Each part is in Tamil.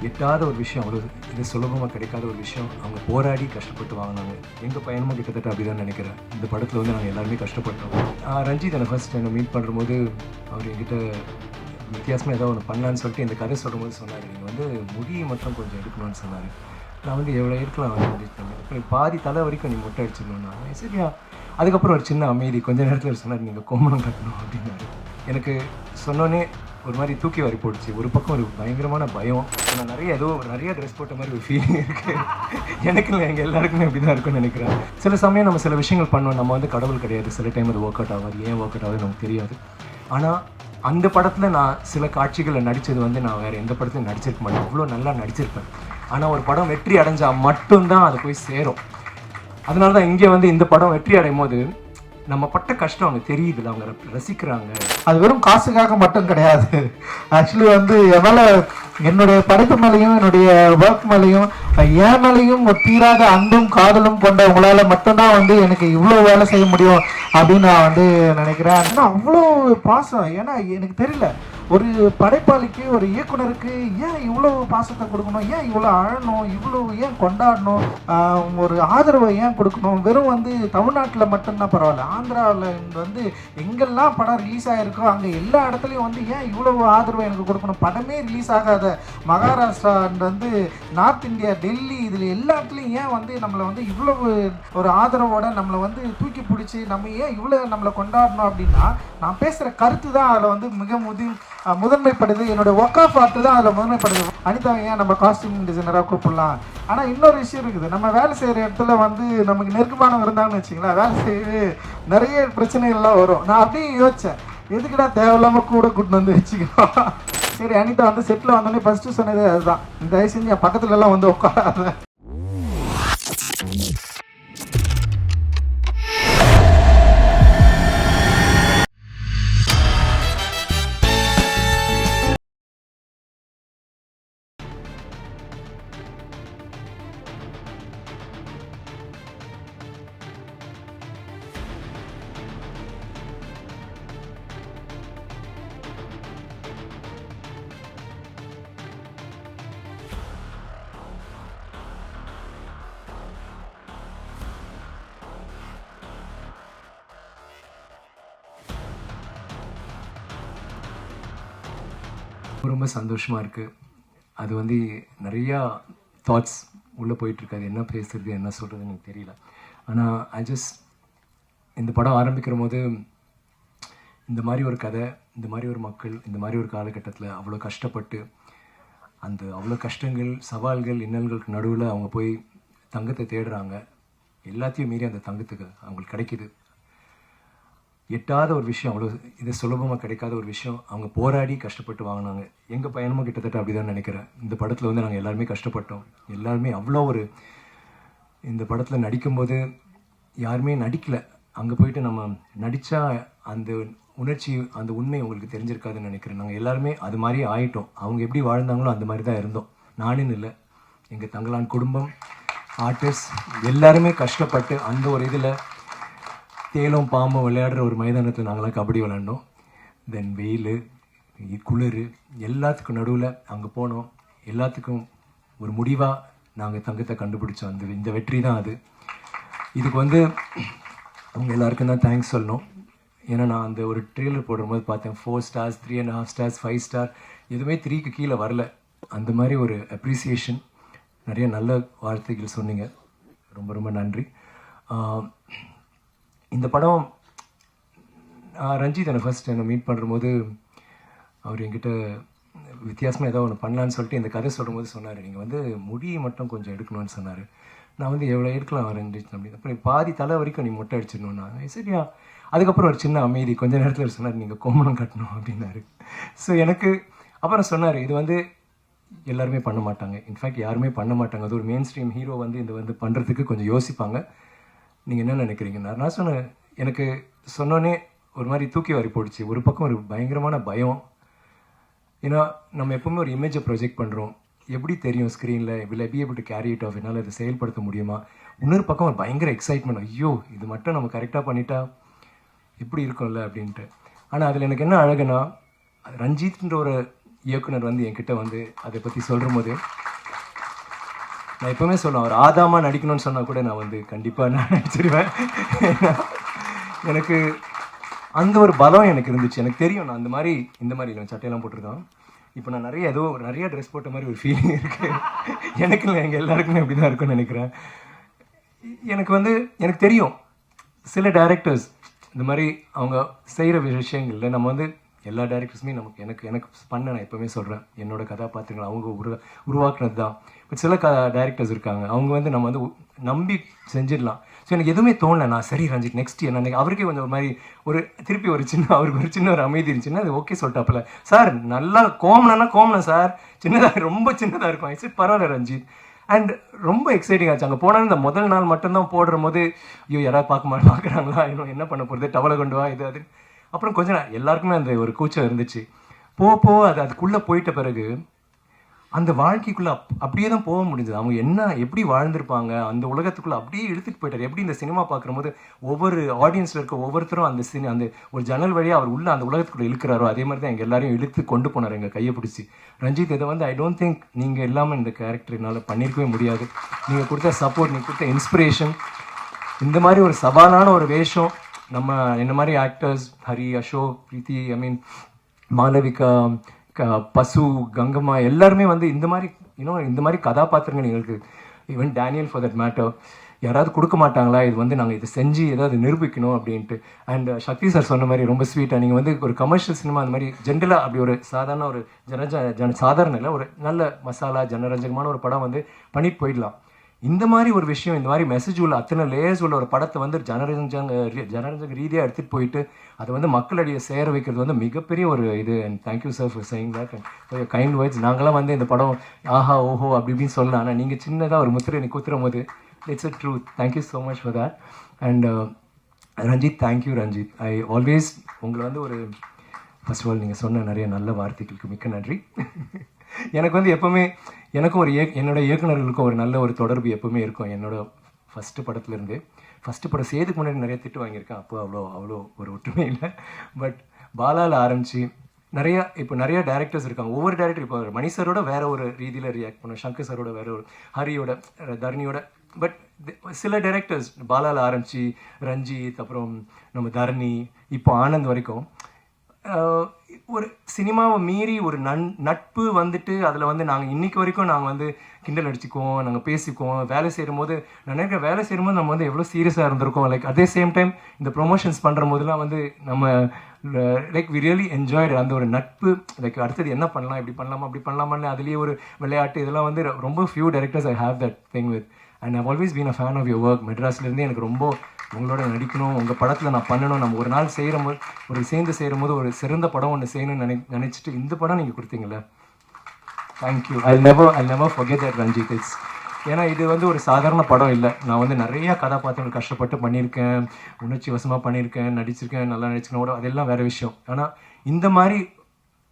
எட்டாத ஒரு விஷயம், அவ்வளோ இது சுலபமாக கிடைக்காத ஒரு விஷயம். அவங்க போராடி கஷ்டப்பட்டு வாங்கினாங்க. எங்கள் பையனும் கிட்டத்தட்ட அப்படி தான் நினைக்கிறேன். இந்த படத்தில் வந்து நாங்கள் எல்லாருமே கஷ்டப்பட்டோம். ரஞ்சித் என்னை ஃபர்ஸ்ட் என்னை மீட் பண்ணும்போது அவர் என்கிட்ட வித்தியாசமாக ஏதோ ஒன்று பண்ணலான்னு சொல்லிட்டு இந்த கதை சொல்லும்போது சொன்னார், நீங்கள் வந்து முடியை மட்டும் கொஞ்சம் எடுக்கணும்னு சொன்னார். நான் வந்து எவ்வளோ இருக்கலாம் அப்புறம் பாதி தலை வரைக்கும் நீ மொட்டை அடிச்சிடணும்னா சரியா. அதுக்கப்புறம் ஒரு சின்ன அமைதி, கொஞ்ச நேரத்தில் சொன்னார் நீங்கள் கோமணம் கட்டணும் அப்படின்னாரு. எனக்கு சொன்னோன்னே ஒரு மாதிரி தூக்கி வாரி போடுச்சு. ஒரு பக்கம் ஒரு பயங்கரமான பயம். நான் நிறைய ட்ரெஸ் போட்ட மாதிரி ஒரு ஃபீலிங் இருக்குது. எனக்கு இல்லை, எங்கள் எல்லாருக்குமே அப்படி தான் இருக்குன்னு நினைக்கிறேன். சில சமயம் நம்ம சில விஷயங்கள் பண்ணுவோம். நம்ம வந்து கடவுள் கிடையாது. சில டைம் அது ஒர்க் அவுட் ஆகாது. ஏன் ஒர்க் அவுட் ஆகுது நமக்கு தெரியாது. ஆனால் அந்த படத்தில் நான் சில காட்சிகளில் நடித்தது வந்து நான் வேறு எந்த படத்துலையும் நடிச்சிருக்க மாட்டேன். அவ்வளோ நல்லா நடிச்சிருப்பேன். ஆனால் ஒரு படம் வெற்றி அடைஞ்சால் மட்டும்தான் அது போய் சேரும். அதனால தான் இங்கே வந்து இந்த படம் வெற்றி அடையும் போது நம்ம பட்ட கஷ்டம் அவங்க தெரியுதுல்ல, அவங்க ரசிக்கிறாங்க. அது வெறும் காசுக்காக மட்டும் கிடையாது. ஆக்சுவலி வந்து எவ்வளோ என்னுடைய படைப்பு மேலேயும் என்னுடைய ஒர்க் மேலேயும் என் மேலேயும் ஒரு தீராத அன்பும் காதலும் கொண்ட உங்களால் மட்டும்தான் வந்து எனக்கு இவ்வளோ வேலை செய்ய முடியும் அப்படின்னு நான் வந்து நினைக்கிறேன். ஆனால் அவ்வளோ பாசம், ஏன்னா எனக்கு தெரியல ஒரு படைப்பாளிக்கு ஒரு இயக்குனருக்கு ஏன் இவ்வளோ பாசத்தை கொடுக்கணும், ஏன் இவ்வளோ அழணும், இவ்வளோ ஏன் கொண்டாடணும், ஒரு ஆதரவை ஏன் கொடுக்கணும். வெறும் வந்து தமிழ்நாட்டில் மட்டும்தான் பரவாயில்ல, ஆந்திராவில் வந்து எங்கெல்லாம் படம் ரிலீஸ் ஆகிருக்கோ அங்கே எல்லா இடத்துலையும் வந்து ஏன் இவ்வளோ ஆதரவை எனக்கு கொடுக்கணும். படமே ரிலீஸ் ஆகாத மகாராஷ்டிரா வந்து நார்த் இந்தியா, டெல்லி, இதில் எல்லா இடத்துலையும் ஏன் வந்து நம்மளை வந்து இவ்வளவு ஒரு ஆதரவோட நம்மளை வந்து தூக்கி பிடிச்சி நம்ம ஏன் இவ்வளோ நம்மளை கொண்டாடணும் அப்படின்னா, நான் பேசுகிற கருத்து தான் அதில் வந்து மிக முதன்மைப்படுது. என்னோட ஒர்க் ஆஃப் ஆர்ட் தான் அதில் முதன்மைப்படுது. அனிதாவை ஏன் நம்ம காஸ்டியூம் டிசைனராக கூப்பிடலாம். ஆனால் இன்னொரு விஷயம் இருக்குது, நம்ம வேலை செய்கிற இடத்துல வந்து நமக்கு நெருக்கமானவங்க இருந்தாங்கன்னு வச்சிங்களேன், வேலை செய்ய நிறைய பிரச்சனைகள்லாம் வரும். நான் அப்படியே யோசித்தேன், எதுக்குடா தேவையில்லாமல் கூட கூட்டின்னு வந்து வச்சுக்கணும். சரி, அனிதா வந்து செட்டில் வந்தோடனே ஃபஸ்ட்டு சொன்னதே அதுதான், தயவு செஞ்சு என் பக்கத்துலலாம் வந்து உட்காராத. ரொம்ப சந்தோஷமாக இருக்குது. அது வந்து நிறையா தாட்ஸ் உள்ளே போயிட்டுருக்காது. என்ன பேசுறது என்ன சொல்கிறதுன்னு எனக்கு தெரியல. ஆனால் இந்த படம் ஆரம்பிக்கிற போது இந்த மாதிரி ஒரு கதை, இந்த மாதிரி ஒரு மக்கள், இந்த மாதிரி ஒரு காலகட்டத்தில் அவ்வளோ கஷ்டப்பட்டு அவ்வளோ கஷ்டங்கள், சவால்கள், இன்னல்களுக்கு நடுவில் அவங்க போய் தங்கத்தை தேடுறாங்க. எல்லாத்தையும் மீறி அந்த தங்கத்துக்கு அவங்களுக்கு கிடைக்கிது. எட்டாத ஒரு விஷயம், அவ்வளோ இது சுலபமாக கிடைக்காத ஒரு விஷயம். அவங்க போராடி கஷ்டப்பட்டு வாங்கினாங்க. எங்கள் பையனும் கிட்டத்தட்ட அப்படி தான் நினைக்கிறேன். இந்த படத்தில் வந்து நாங்கள் எல்லாருமே கஷ்டப்பட்டோம். எல்லாருமே அவ்வளோ இந்த படத்தில் நடிக்கும்போது யாருமே நடிக்கலை. அங்கே போயிட்டு நம்ம நடித்தா அந்த உணர்ச்சி, அந்த உண்மை உங்களுக்கு தெரிஞ்சிருக்காதுன்னு நினைக்கிறேன். நாங்கள் எல்லாருமே அது மாதிரியே ஆகிட்டோம். அவங்க எப்படி வாழ்ந்தாங்களோ அந்த மாதிரி தான் இருந்தோம். நானுன்னு இல்லை, எங்கள் தங்களான் குடும்பம், ஆர்டிஸ்ட் எல்லாருமே கஷ்டப்பட்டு அந்த ஒரு இதில் தேலும் பாம்பும் விளையாடுற ஒரு மைதானத்தில் நாங்களாம் கபடி விளையாண்டோம். தென் வெயில், குளிர், எல்லாத்துக்கும் நடுவில் அங்கே போனோம். எல்லாத்துக்கும் ஒரு முடிவாக நாங்கள் தங்கத்தை கண்டுபிடிச்சோம். இந்த வெற்றி தான் அது. இதுக்கு வந்து அவங்க எல்லாருக்கும் தான் தேங்க்ஸ் சொல்லணும். ஏன்னா நான் அந்த ஒரு ட்ரெய்லர் போடும்போது பார்த்தேன் 4 ஸ்டார்ஸ், 3.5 ஸ்டார்ஸ், 5 ஸ்டார், எதுவுமே 3க்கு கீழே வரல. அந்த மாதிரி ஒரு அப்ரிசியேஷன், நிறைய நல்ல வார்த்தைகள் சொன்னீங்க. ரொம்ப ரொம்ப நன்றி. இந்த படம் ரஞ்சித் என்னை ஃபர்ஸ்ட் என்னை மீட் பண்ணும்போது அவர் என்கிட்ட வித்தியாசமாக ஏதோ ஒன்று பண்ணலான்னு சொல்லிட்டு இந்த கதை சொல்லும்போது சொன்னார், நீங்கள் வந்து முடியை மட்டும் கொஞ்சம் எடுக்கணும்னு சொன்னார். நான் வந்து எவ்வளோ எடுக்கலாம் ரஞ்சித் அப்படின்னு. அப்புறம் பாதி தலை வரைக்கும் நீ மொட்டை அடிச்சிடணும்னா சரியா. அதுக்கப்புறம் ஒரு சின்ன அமைதி, கொஞ்ச நேரத்தில் சொன்னார், நீங்கள் கோமணம் கட்டணும் அப்படின்னாரு. ஸோ எனக்கு அப்புறம் சொன்னார், இது வந்து எல்லாருமே பண்ண மாட்டாங்க, இன்ஃபேக்ட் யாருமே பண்ண மாட்டாங்க. அது ஒரு மெயின் ஸ்ட்ரீம் ஹீரோ வந்து இந்த வந்து பண்ணுறதுக்கு கொஞ்சம் யோசிப்பாங்க. நீங்கள் என்ன நினைக்கிறீங்கன்னா, நான் சொன்னேன், எனக்கு சொன்னோன்னே ஒரு மாதிரி தூக்கி வாரி போடுச்சு. ஒரு பக்கம் ஒரு பயங்கரமான பயம். ஏன்னா நம்ம எப்போவுமே ஒரு இமேஜை ப்ரொஜெக்ட் பண்ணுறோம். எப்படி தெரியும் ஸ்க்ரீனில், will I be able to carry it off, என்னால் அதை செயல்படுத்த முடியுமா. இன்னொரு பக்கம் ஒரு பயங்கர எக்ஸைட்மெண்ட், ஐயோ இது மட்டும் நம்ம கரெக்டாக பண்ணிட்டா எப்படி இருக்கும்ல அப்படின்ட்டு. ஆனால் அதில் எனக்கு என்ன அழகுனா, ரஞ்சித்ன்ற ஒரு இயக்குனர் வந்து என்கிட்ட வந்து அதை பற்றி சொல்கிற போது நான் எப்போவுமே சொல்லுவேன், அவர் ஆதாமா நடிக்கணும்னு சொன்னால் கூட நான் வந்து கண்டிப்பாக நான் நடிச்சிடுவேன். எனக்கு அந்த ஒரு பலம் எனக்கு இருந்துச்சு. எனக்கு தெரியும் நான் அந்த மாதிரி இந்த மாதிரி இல்லை, சட்டையெல்லாம் போட்டிருக்கான். இப்போ நான் நிறைய ட்ரெஸ் போட்ட மாதிரி ஒரு ஃபீலிங் இருக்குது. எனக்கு இல்லை, எங்கள் எல்லாருக்குமே அப்படி தான் இருக்குன்னு நினைக்கிறேன். எனக்கு தெரியும் சில டைரக்டர்ஸ் இந்த மாதிரி அவங்க செய்கிற விஷயங்களில் நம்ம வந்து எல்லா டைரக்டர்ஸுமே எனக்கு பண்ண நான் எப்போவுமே சொல்கிறேன், என்னோட கதாபாத்திரங்கள் அவங்க உருவாக்குனது தான். பட் சில டைரக்டர்ஸ் இருக்காங்க, அவங்க வந்து நம்ம வந்து நம்பி செஞ்சிடலாம். ஸோ எனக்கு எதுவுமே தோணலை. நான் சரி ரஞ்சித் நெக்ஸ்ட் என்ன அவருக்கே கொஞ்சம் ஒரு மாதிரி திருப்பி அவருக்கு ஒரு சின்ன ஒரு அமைதி இருந்துச்சுன்னா அது ஓகே சொல்லிட்டாப்புல, சார் நல்லா கோமனா சார் சின்னதாக ரொம்ப சின்னதாக இருக்கும். சரி பரவாயில்ல ரஞ்சித். அண்ட் ரொம்ப எக்ஸைட்டிங் ஆச்சு. அங்கே போனால் இந்த முதல் நாள் மட்டும்தான் போடுற போது ஐயோ யாராவது பார்க்குறாங்களா, இன்னும் என்ன பண்ண போகிறது, டவலை கொண்டு வா இது அது. அப்புறம் கொஞ்சம் எல்லாருக்குமே அந்த ஒரு கூச்சம் இருந்துச்சு. அதுக்குள்ளே போயிட்ட பிறகு அந்த வாழ்க்கைக்குள்ளே அப்படியே தான் போக முடிஞ்சது. அவங்க எப்படி வாழ்ந்திருப்பாங்க அந்த உலகத்துக்குள்ளே அப்படியே இழுத்துட்டு போயிட்டார். எப்படி இந்த சினிமா பார்க்கும்போது ஒவ்வொரு ஆடியன்ஸில் இருக்க ஒவ்வொருத்தரும் அந்த ஒரு ஜன்னல் வழியாக அவர் உள்ள அந்த உலகத்துக்குள்ளே இழுக்கிறாரோ அதே மாதிரி தான் எங்கள் எல்லாரையும் இழுத்து கொண்டு போனார் எங்கள் கையை பிடிச்சி. ரஞ்சித், இதை வந்து ஐ டோன்ட் திங்க் நீங்கள் இல்லாமல் இந்த கேரக்டர் என்னால் பண்ணியிருக்கவே முடியாது. நீங்கள் கொடுத்த சப்போர்ட், நீங்கள் கொடுத்த இன்ஸ்பிரேஷன், இந்த மாதிரி ஒரு சவாலான ஒரு வேஷம் நம்ம என்ன மாதிரி ஆக்டர்ஸ் ஹரி, அசோக், பிரீத்தி, மாளவிகா, பசு, கங்கம்மா எல்லாருமே வந்து இந்த மாதிரி கதாபாத்திரங்கள் எங்களுக்கு, even Daniel for that matter, யாராவது கொடுக்க மாட்டாங்களா, இது வந்து நாங்கள் இதை செஞ்சு ஏதாவது நிரூபிக்கணும் அப்படின்ட்டு. அண்ட் சக்தி சார் சொன்ன மாதிரி ரொம்ப ஸ்வீட்டாக நீங்கள் வந்து ஒரு கமர்ஷியல் சினிமா அந்த மாதிரி ஜென்ரலாக அப்படி ஒரு சாதாரண ஒரு சாதாரண இல்லை, ஒரு நல்ல மசாலா ஜனரஞ்சகமான ஒரு படம் வந்து பண்ணிட்டு போயிடலாம். இந்த மாதிரி ஒரு விஷயம், இந்த மாதிரி மெசேஜ் உள்ள அத்தனை லேயர்ஸ் உள்ள ஒரு படத்தை வந்து ஜனரஞ்சக ரீதியாக எடுத்துகிட்டு போயிட்டு அதை வந்து மக்களடியை சேர வைக்கிறது வந்து மிகப்பெரிய ஒரு இது. And thank you sir for saying that and kind words. நாங்களாம் வந்து இந்த படம் ஆஹா ஓஹோ அப்படி இப்படின்னு சொல்லலாம், ஆனால் நீங்கள் சின்னதாக ஒரு முத்திரை குத்துற போது it's a truth. Thank you so much for that. And Ranjith, thank you Ranjith. I always உங்களை வந்து ஃபர்ஸ்ட் ஆஃப் ஆல் நீங்கள் சொன்ன நிறைய நல்ல வார்த்தைகளுக்கு மிக்க நன்றி. எனக்கு வந்து எப்போவுமே எனக்கும் என்னோட இயக்குநர்களுக்கும் ஒரு நல்ல ஒரு தொடர்பு எப்போவுமே இருக்கும். என்னோட ஃபஸ்ட்டு படம் சேதுக்கு முன்னாடி நிறைய திட்டு வாங்கியிருக்கேன். அப்போ அவ்வளோ ஒரு ஒற்றுமை இல்லை. பட் பாலாவில் ஆரம்பித்து நிறைய டேரக்டர்ஸ் இருக்காங்க. ஒவ்வொரு டேரக்டர் இப்போ மணி சாரோட வேற ஒரு ரீதியில் ரியாக்ட் பண்ணுவோம், சங்கர் சாரோட வேற ஒரு, ஹரியோட, தரணியோட. பட் சில டைரக்டர்ஸ் பாலாவில் ஆரம்பித்து ரஞ்சித், அப்புறம் நம்ம தரணி, இப்போ ஆனந்த் வரைக்கும் ஒரு சினிமாவை மீறி ஒரு நட்பு வந்துட்டு அதில் வந்து நாங்கள் இன்னைக்கு வரைக்கும் நாங்கள் வந்து கிண்டல் அடிச்சுக்குவோம், நாங்கள் பேசிக்குவோம். வேலை செய்யும்போது நினைக்கிற வேலை செய்யும்போது நம்ம வந்து எவ்வளோ சீரியஸாக இருந்திருக்கோம். லைக் அதே சேம் டைம் இந்த ப்ரொமோஷன்ஸ் பண்ணுற போதெல்லாம் வந்து நம்ம லைக் வி ரியலி என்ஜாய்டு அந்த ஒரு நட்பு. லைக் அடுத்தது என்ன பண்ணலாம், இப்படி பண்ணலாமா அப்படி பண்ணலாமான்னு அதுலேயே ஒரு விளையாட்டு, இதெல்லாம் வந்து ரொம்ப few directors I have that thing with. And I've always been a fan of your work. மெட்ராஸ்லேருந்து எனக்கு ரொம்ப உங்களோட நடிக்கணும், உங்கள் படத்தில் நான் பண்ணணும், நம்ம ஒரு நாள் சேர்ந்து செய்கிற போது ஒரு சிறந்த படம் ஒன்று செய்யணும்னு நினச்சிட்டு இந்த படம் நீங்கள் கொடுத்தீங்களே, thank you. I never forget that Ranjith. It's ஏன்னா இது வந்து ஒரு சாதாரண படம் இல்லை. நான் வந்து நிறையா கதாபாத்திரங்கள் கஷ்டப்பட்டு பண்ணியிருக்கேன், உணர்ச்சி வசமாக பண்ணியிருக்கேன், நடிச்சிருக்கேன், நல்லா நடிச்சிருக்கேன், அதெல்லாம் வேறு விஷயம். ஆனால் இந்த மாதிரி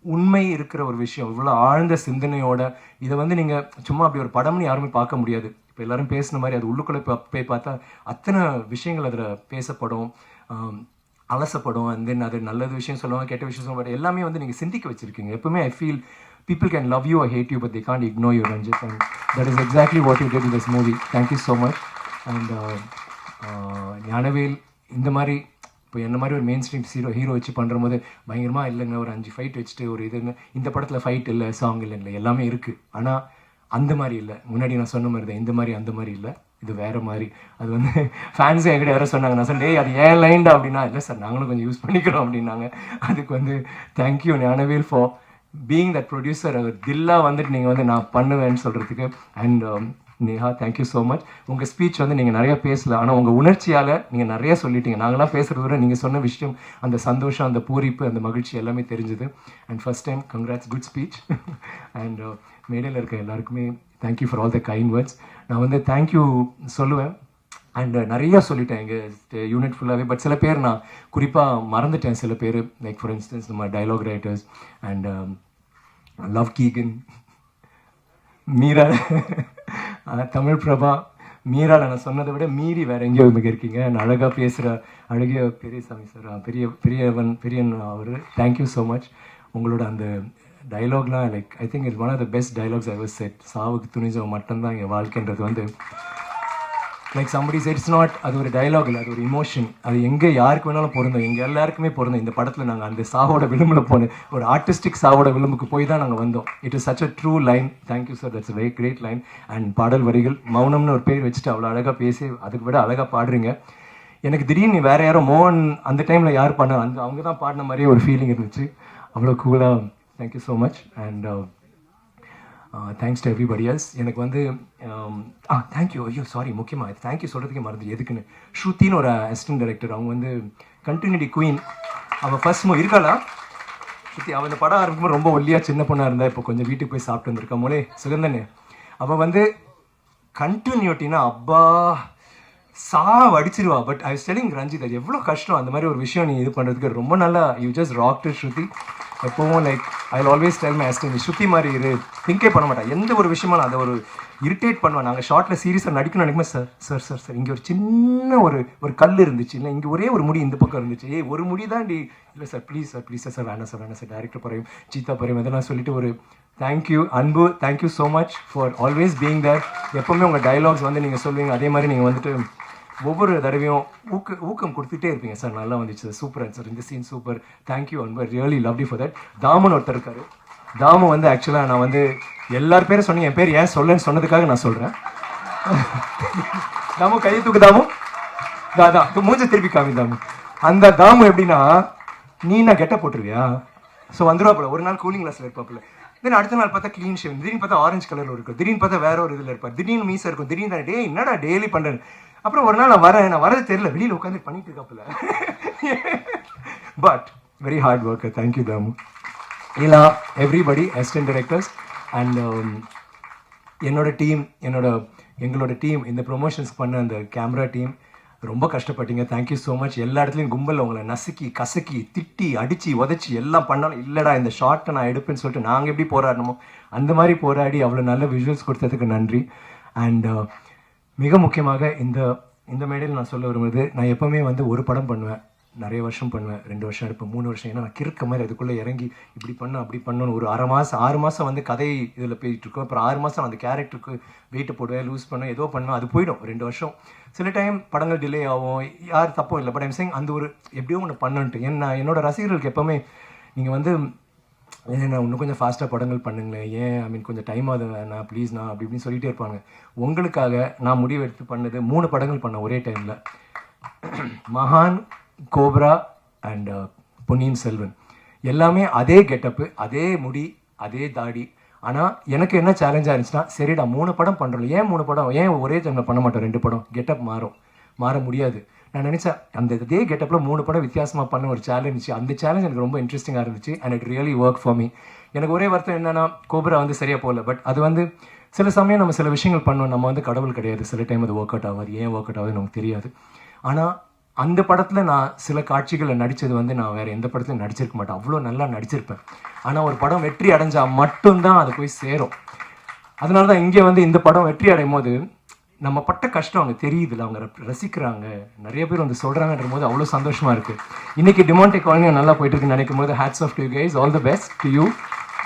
உண்மை இருக்கிற ஒரு விஷயம், இவ்வளோ ஆழ்ந்த சிந்தனையோட இதை வந்து நீங்கள் சும்மா அப்படி ஒரு படம்னு யாருமே பார்க்க முடியாது. இப்போ எல்லாரும் பேசின மாதிரி அது உள்ளுக்குள்ளே போய் பார்த்தா அத்தனை விஷயங்கள் அதில் பேசப்படும், அலசப்படும். அண்ட் தென் அது நல்லது விஷயம் சொல்லுவாங்க, கெட்ட விஷயம் சொல்லுவாங்க, எல்லாமே வந்து நீங்கள் சிந்திக்க வச்சுருக்கீங்க. எப்பவுமே I feel people can love you or hate you, but they can't ignore you, Ranjit. And that is exactly what you did in this movie. Thank you so much. And Gnanavel இந்த மாதிரி இப்போ என்ன மாதிரி ஒரு மெயின் ஸ்ட்ரீம் ஹீரோ வச்சு பண்ணுற போது பயங்கரமாக இல்லைங்க, ஒரு 5 ஃபைட் வச்சுட்டு ஒரு இதுங்க, இந்த படத்தில் ஃபைட் இல்லை, சாங் இல்லை, எல்லாமே இருக்குது. ஆனால் அந்த மாதிரி இல்லை. முன்னாடி நான் சொன்ன மாதிரி தான், இந்த மாதிரி அந்த மாதிரி இல்லை, இது வேறு மாதிரி. அது வந்து ஃபேன்ஸே என்கிட்ட யாரோ சொன்னாங்க, நான் சொன்னேன் அது ஏன் லைன்டா அப்படின்னா, இல்லை சார் நாங்களும் கொஞ்சம் யூஸ் பண்ணிக்கிறோம் அப்படின்னாங்க. அதுக்கு வந்து thank you Gnanavel for being that producer. அது தில்லா வந்துட்டு நீங்கள் வந்து நான் பண்ணுவேன்னு சொல்கிறதுக்கு. And Neha, thank you so much. உங்கள் ஸ்பீச் வந்து நீங்கள் நிறையா பேசல, ஆனால் உங்கள் உணர்ச்சியால் நீங்கள் நிறையா சொல்லிட்டீங்க. நாங்களாம் பேசுகிறத விட நீங்கள் சொன்ன விஷயம், அந்த சந்தோஷம், அந்த பூரிப்பு, அந்த மகிழ்ச்சி எல்லாமே தெரிஞ்சுது. And first time congrats, good speech. And மேடையில் இருக்க எல்லாருக்குமே thank you for all the kind words. நான் வந்து தேங்க்யூ சொல்லுவேன். அண்ட் நிறையா சொல்லிட்டேன் எங்கள் யூனிட் ஃபுல்லாகவே. பட் சில பேர் நான் குறிப்பாக மறந்துட்டேன். சில பேர் லைக் ஃபார் இன்ஸ்டன்ஸ் நம்ம டைலாக் ரைட்டர்ஸ் அண்ட் லவ் கீகன், மீரா, தமிழ் பிரபா, மீராவில் நான் சொன்னதை விட மீறி வேறு எங்கேயோ மிக இருக்கீங்க. அழகாக பேசுகிற அழகிய பெரியசாமி சார், பெரியன் அவர், தேங்க்யூ ஸோ மச். உங்களோட அந்த டைலாக்லாம் like I think it's one of the best dialogues ever said. சாவுக்கு துணிஞ்சவன் மட்டும்தான் என் வாழ்க்கைன்றது வந்து like somebody said it's not, அது ஒரு டைலாக் இல்லை, அது ஒரு இமோஷன். அது எங்கே யாருக்கு வேணாலும் பொருந்தும், எங்கள் எல்லாருக்குமே பொருந்தும். இந்த படத்தில் நாங்கள் அந்த சாவோட விளிம்பில் போனோம், ஒரு ஆர்டிஸ்டிக் சாவோட விளிம்புக்கு போய் தான் நாங்கள் வந்தோம். It is such a true line. Thank you sir, that's very great line. And பாடல் வரிகள் மௌனம்னு ஒரு பேர் வச்சுட்டு அவ்வளோ அழகாக பேசி அதுக்கு விட அழகாக பாடுறீங்க. எனக்கு திடீர்னு வேறு யாரோ மோகன் அந்த டைமில் யார் பாடினா அந்த அவங்க தான் பாடின மாதிரியே ஒரு ஃபீலிங் இருந்துச்சு. அவ்வளோ கூலாக thank you so much. And thanks to everybody else. எனக்கு வந்து தேங்க்யூ, ஐயோ சாரி, முக்கியமாக தேங்க்யூ சொல்கிறதுக்கே மறந்து எதுக்குன்னு. ஸ்ருத்தின்னு ஒரு அசிஸ்டன்ட் டைரக்டர், அவங்க வந்து கண்டினியூட்டி குயின். அவள் ஃபர்ஸ்ட் இருக்காளா ஸ்ருதி? அவள் இந்த படம் ஆரம்பிக்கும்போது ரொம்ப ஒல்லியாக சின்ன பொண்ணாக இருந்தால் இப்போ கொஞ்சம் வீட்டுக்கு போய் சாப்பிட்டு வந்திருக்கா மோளே சுகந்தன்னு. அவள் வந்து கண்டினியூட்டினா அப்பா அடிச்சிருவா. But I was telling Ranjith, அது எவ்வளோ கஷ்டம் அந்த மாதிரி ஒரு விஷயம் நீ இது பண்ணுறதுக்கு. ரொம்ப நல்லா யூ ஜஸ்ட் ராக்ட் ஸ்ருதி. எப்போவும் like I always tell my assistant, நீ ஸ்ருதி மாதிரி இரு. திங்கே பண்ண மாட்டேன் எந்த ஒரு விஷயமா, அதை ஒரு இரிட்டேட் பண்ணுவேன். நாங்கள் ஷார்ட்டில் சீரியஸாக நடிக்கணும் நினைக்குமே, சார் சார் சார் சார் இங்கே ஒரு சின்ன ஒரு கல் இருந்துச்சு, இல்லை இங்கே ஒரே ஒரு முடி இந்த பக்கம் இருந்துச்சு, ஒரு முடி தான் டி, இல்லை சார் ப்ளீஸ் சார் வேணாம் சார் டேரக்டர் பறையும் சீதா பறையும் இதெல்லாம் சொல்லிட்டு ஒரு thank you Anbu. Thank you so much for always being there. எப்போவுமே உங்கள் டைலாக்ஸ் வந்து நீங்கள் சொல்லுவீங்க, அதே மாதிரி நீங்கள் வந்துட்டு ஒவ்வொரு தடவையும் ஊக்கம் கொடுத்துட்டே இருப்பீங்க. சார் நல்லா வந்துச்சு சார், சூப்பராக சார், இந்த scene super, thank you Anbu, really love you for that. தாமுன்னு ஒருத்தர் இருக்காரு. தாமு வந்து ஆக்சுவலாக நான் வந்து எல்லார் பேரும் சொன்னீங்க, என் பேர் ஏன் சொல்லன்னு சொன்னதுக்காக நான் சொல்கிறேன். தாமு கையை தூக்கு. தாமு அதான் மூஞ்ச திருப்பி காமி. தாமு அந்த தாமு எப்படின்னா, நீ நான் கெட்ட போட்டுருவியா, ஸோ வந்துருவாப்புல. ஒரு நாள் கூலிங் கிளாஸில் இருப்பாப்புல, தென் அடுத்த நாள் பார்த்தா க்ளீன் ஷேவ், திடீர்னு பார்த்தா ஆரஞ்சு கலரில் இருக்கும், திடீர்னு பார்த்தா வேற ஒரு இதில் இருப்பார், திடீர்னு மீசா இருக்கும், திடீர்னு டே என்னடா டெய்லி பண்ணுறேன். அப்புறம் ஒரு நாள் நான் வரது தெரியல, வெளியில் உட்காந்து பண்ணிட்டு இருக்காப்புல. But very hard worker. Thank you Dhamu. இல்லா எவ்ரிபடி அசிஸ்டன்ட் டைரக்டர்ஸ் அண்ட் என்னோட டீம், எங்களோட டீம், இந்த ப்ரொமோஷன்ஸ் பண்ண அந்த கேமரா டீம் ரொம்ப கஷ்டப்பட்டீங்க. Thank you so much. எல்லா இடத்துலையும் கும்பலில் உங்களை நசுக்கி கசக்கி திட்டி அடித்து உதச்சி எல்லாம் பண்ணாலும் இல்லைடா இந்த ஷார்ட்டை நான் எடுப்பேன்னு சொல்லிட்டு நாங்கள் எப்படி போராடணுமோ அந்த மாதிரி போராடி அவ்வளோ நல்ல விஷுவல்ஸ் கொடுத்ததுக்கு நன்றி. அண்ட் மிக முக்கியமாக இந்த மேடையில் நான் சொல்ல வரும்போது, நான் எப்போவுமே வந்து ஒரு படம் பண்ணுவேன், நிறைய வருஷம் பண்ணுவேன், 2 வருஷம் எடுப்பேன், 3 வருஷம். ஏன்னா நான் கிறுக்க மாதிரி அதுக்குள்ளே இறங்கி இப்படி பண்ணணும் அப்படி பண்ணணும். ஒரு 6 மாதம் வந்து கதை இதில் போயிட்டுருக்கோம். அப்புறம் 6 மாதம் அந்த கேரக்டருக்கு வெயிட்டு போடுவேன், லூஸ் பண்ணுவேன், ஏதோ பண்ணுவேன், அது போயிடும் 2 வருஷம். சில டைம் படங்கள் டிலே ஆகும், யார் தப்பும் இல்லை. பட் ஐம் சேயிங் அந்த ஒரு எப்படியோ ஒன்று பண்ணுன்ட்டு. என்னோட ரசிகர்களுக்கு எப்போவுமே நீங்கள் வந்து நான் இன்னும் கொஞ்சம் ஃபாஸ்ட்டாக படங்கள் பண்ணுங்களேன், ஏன் ஐ மீன் கொஞ்சம் டைம் ஆகுது நான் ப்ளீஸ் நான் அப்படி இப்படின்னு சொல்லிகிட்டே இருப்பாங்க. உங்களுக்காக நான் முடிவு எடுத்து பண்ணது 3 படங்கள் பண்ணேன் ஒரே டைமில். மகான், கோப்ரா அண்ட் பொன்னியின் செல்வன். எல்லாமே அதே கெட்டப்பு, அதே முடி, அதே தாடி. ஆனால் எனக்கு என்ன சேலஞ்சாக இருந்துச்சுன்னா, சரிடா 3 படம் பண்ணுறோம், ஏன் 3 படம், ஏன் ஒரே டைமில் பண்ண மாட்டோம் 2 படம், கெட்டப் மாற முடியாது. நான் நினச்சேன் அந்த இதே கெட்டப்பில் 3 படம் வித்தியாசமாக பண்ண ஒரு சேலஞ்ச். அந்த சேலஞ்ச் எனக்கு ரொம்ப இன்ட்ரெஸ்டிங்காக இருந்துச்சு and it really work for me. எனக்கு ஒரே வருத்தம் என்னன்னா, கோப்ரா வந்து சரியாக போகல. பட் அது வந்து சில சமயம் நம்ம சில விஷயங்கள் பண்ணோம், நம்ம வந்து கடவுள் கிடையாது, சில டைம் அது ஒர்க் அவுட் ஆகாது. ஏன் ஒர்க் அவுட் ஆகுது நமக்கு தெரியாது. ஆனால் அந்த படத்தில் நான் சில காட்சிகளில் நடித்தது வந்து நான் வேறு எந்த படத்துலையும் நடிச்சிருக்க மாட்டேன், அவ்வளோ நல்லா நடிச்சிருப்பேன். ஆனால் ஒரு படம் வெற்றி அடைஞ்சால் மட்டும்தான் அது போய் சேரும். அதனால தான் இங்கே வந்து இந்த படம் வெற்றி அடையும் போது நம்ம பட்ட கஷ்டம் அவங்க தெரியுதுல்ல, அவங்க ரசிக்கிறாங்க, நிறைய பேர் வந்து சொல்கிறாங்கன்ற போது அவ்வளோ சந்தோஷமாக இருக்குது. இன்றைக்கி டிமாண்டே காலனி நல்லா போயிட்டு இருக்குன்னு நினைக்கும் போது hats off to you guys, all the best to you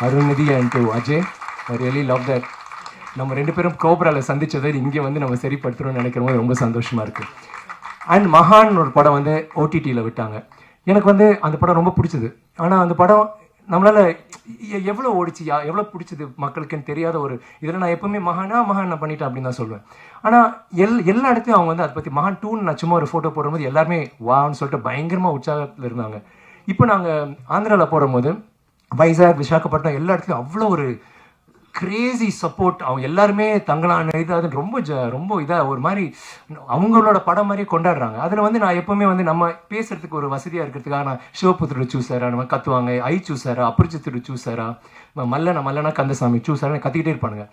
Arulnithi and to Ajay. I really love that. நம்ம 2 பேரும் கோப்ராவில் சந்தித்ததை இங்கே வந்து நம்ம சரிப்படுத்துகிறோம்னு நினைக்கிற போது ரொம்ப சந்தோஷமாக இருக்குது. அண்ட் மகான் ஒரு படம் வந்து ஓடிடியில் விட்டாங்க. எனக்கு வந்து அந்த படம் ரொம்ப பிடிச்சது. ஆனால் அந்த படம் நம்மளால் எவ்வளோ ஓடிச்சு, எவ்வளோ பிடிச்சது மக்களுக்குன்னு தெரியாத ஒரு இதில் நான் எப்போவுமே மகான் நான் பண்ணிட்டேன் அப்படின்னு தான் சொல்லுவேன். ஆனால் எல்லா இடத்தையும் அவங்க வந்து அதை பற்றி மகான் 2 நான் சும்மா ஒரு ஃபோட்டோ போடும்போது எல்லாருமே வான்னு சொல்லிட்டு பயங்கரமாக உற்சாகத்தில் இருந்தாங்க. இப்போ நாங்கள் ஆந்திராவில் போடும்போது வைசாக், விசாகப்பட்டினம் எல்லா இடத்துலையும் அவ்வளோ ஒரு கிரேசி சப்போர்ட். அவங்க எல்லாருமே தங்களான அது ரொம்ப இதாக ஒரு மாதிரி அவங்களோட படம் மாதிரியே கொண்டாடுறாங்க. அதில் வந்து நான் எப்போவுமே வந்து நம்ம பேசுறதுக்கு ஒரு வசதியாக இருக்கிறதுக்காக நான் சிவபுத்திர சூசாரா நம்ம கத்துவாங்க, ஐ சூசாரா, அபரிச்சித்திரு சூசாரா, மல்லனா கந்தசாமி சூசாரா கத்திக்கிட்டே இருப்பானுங்க.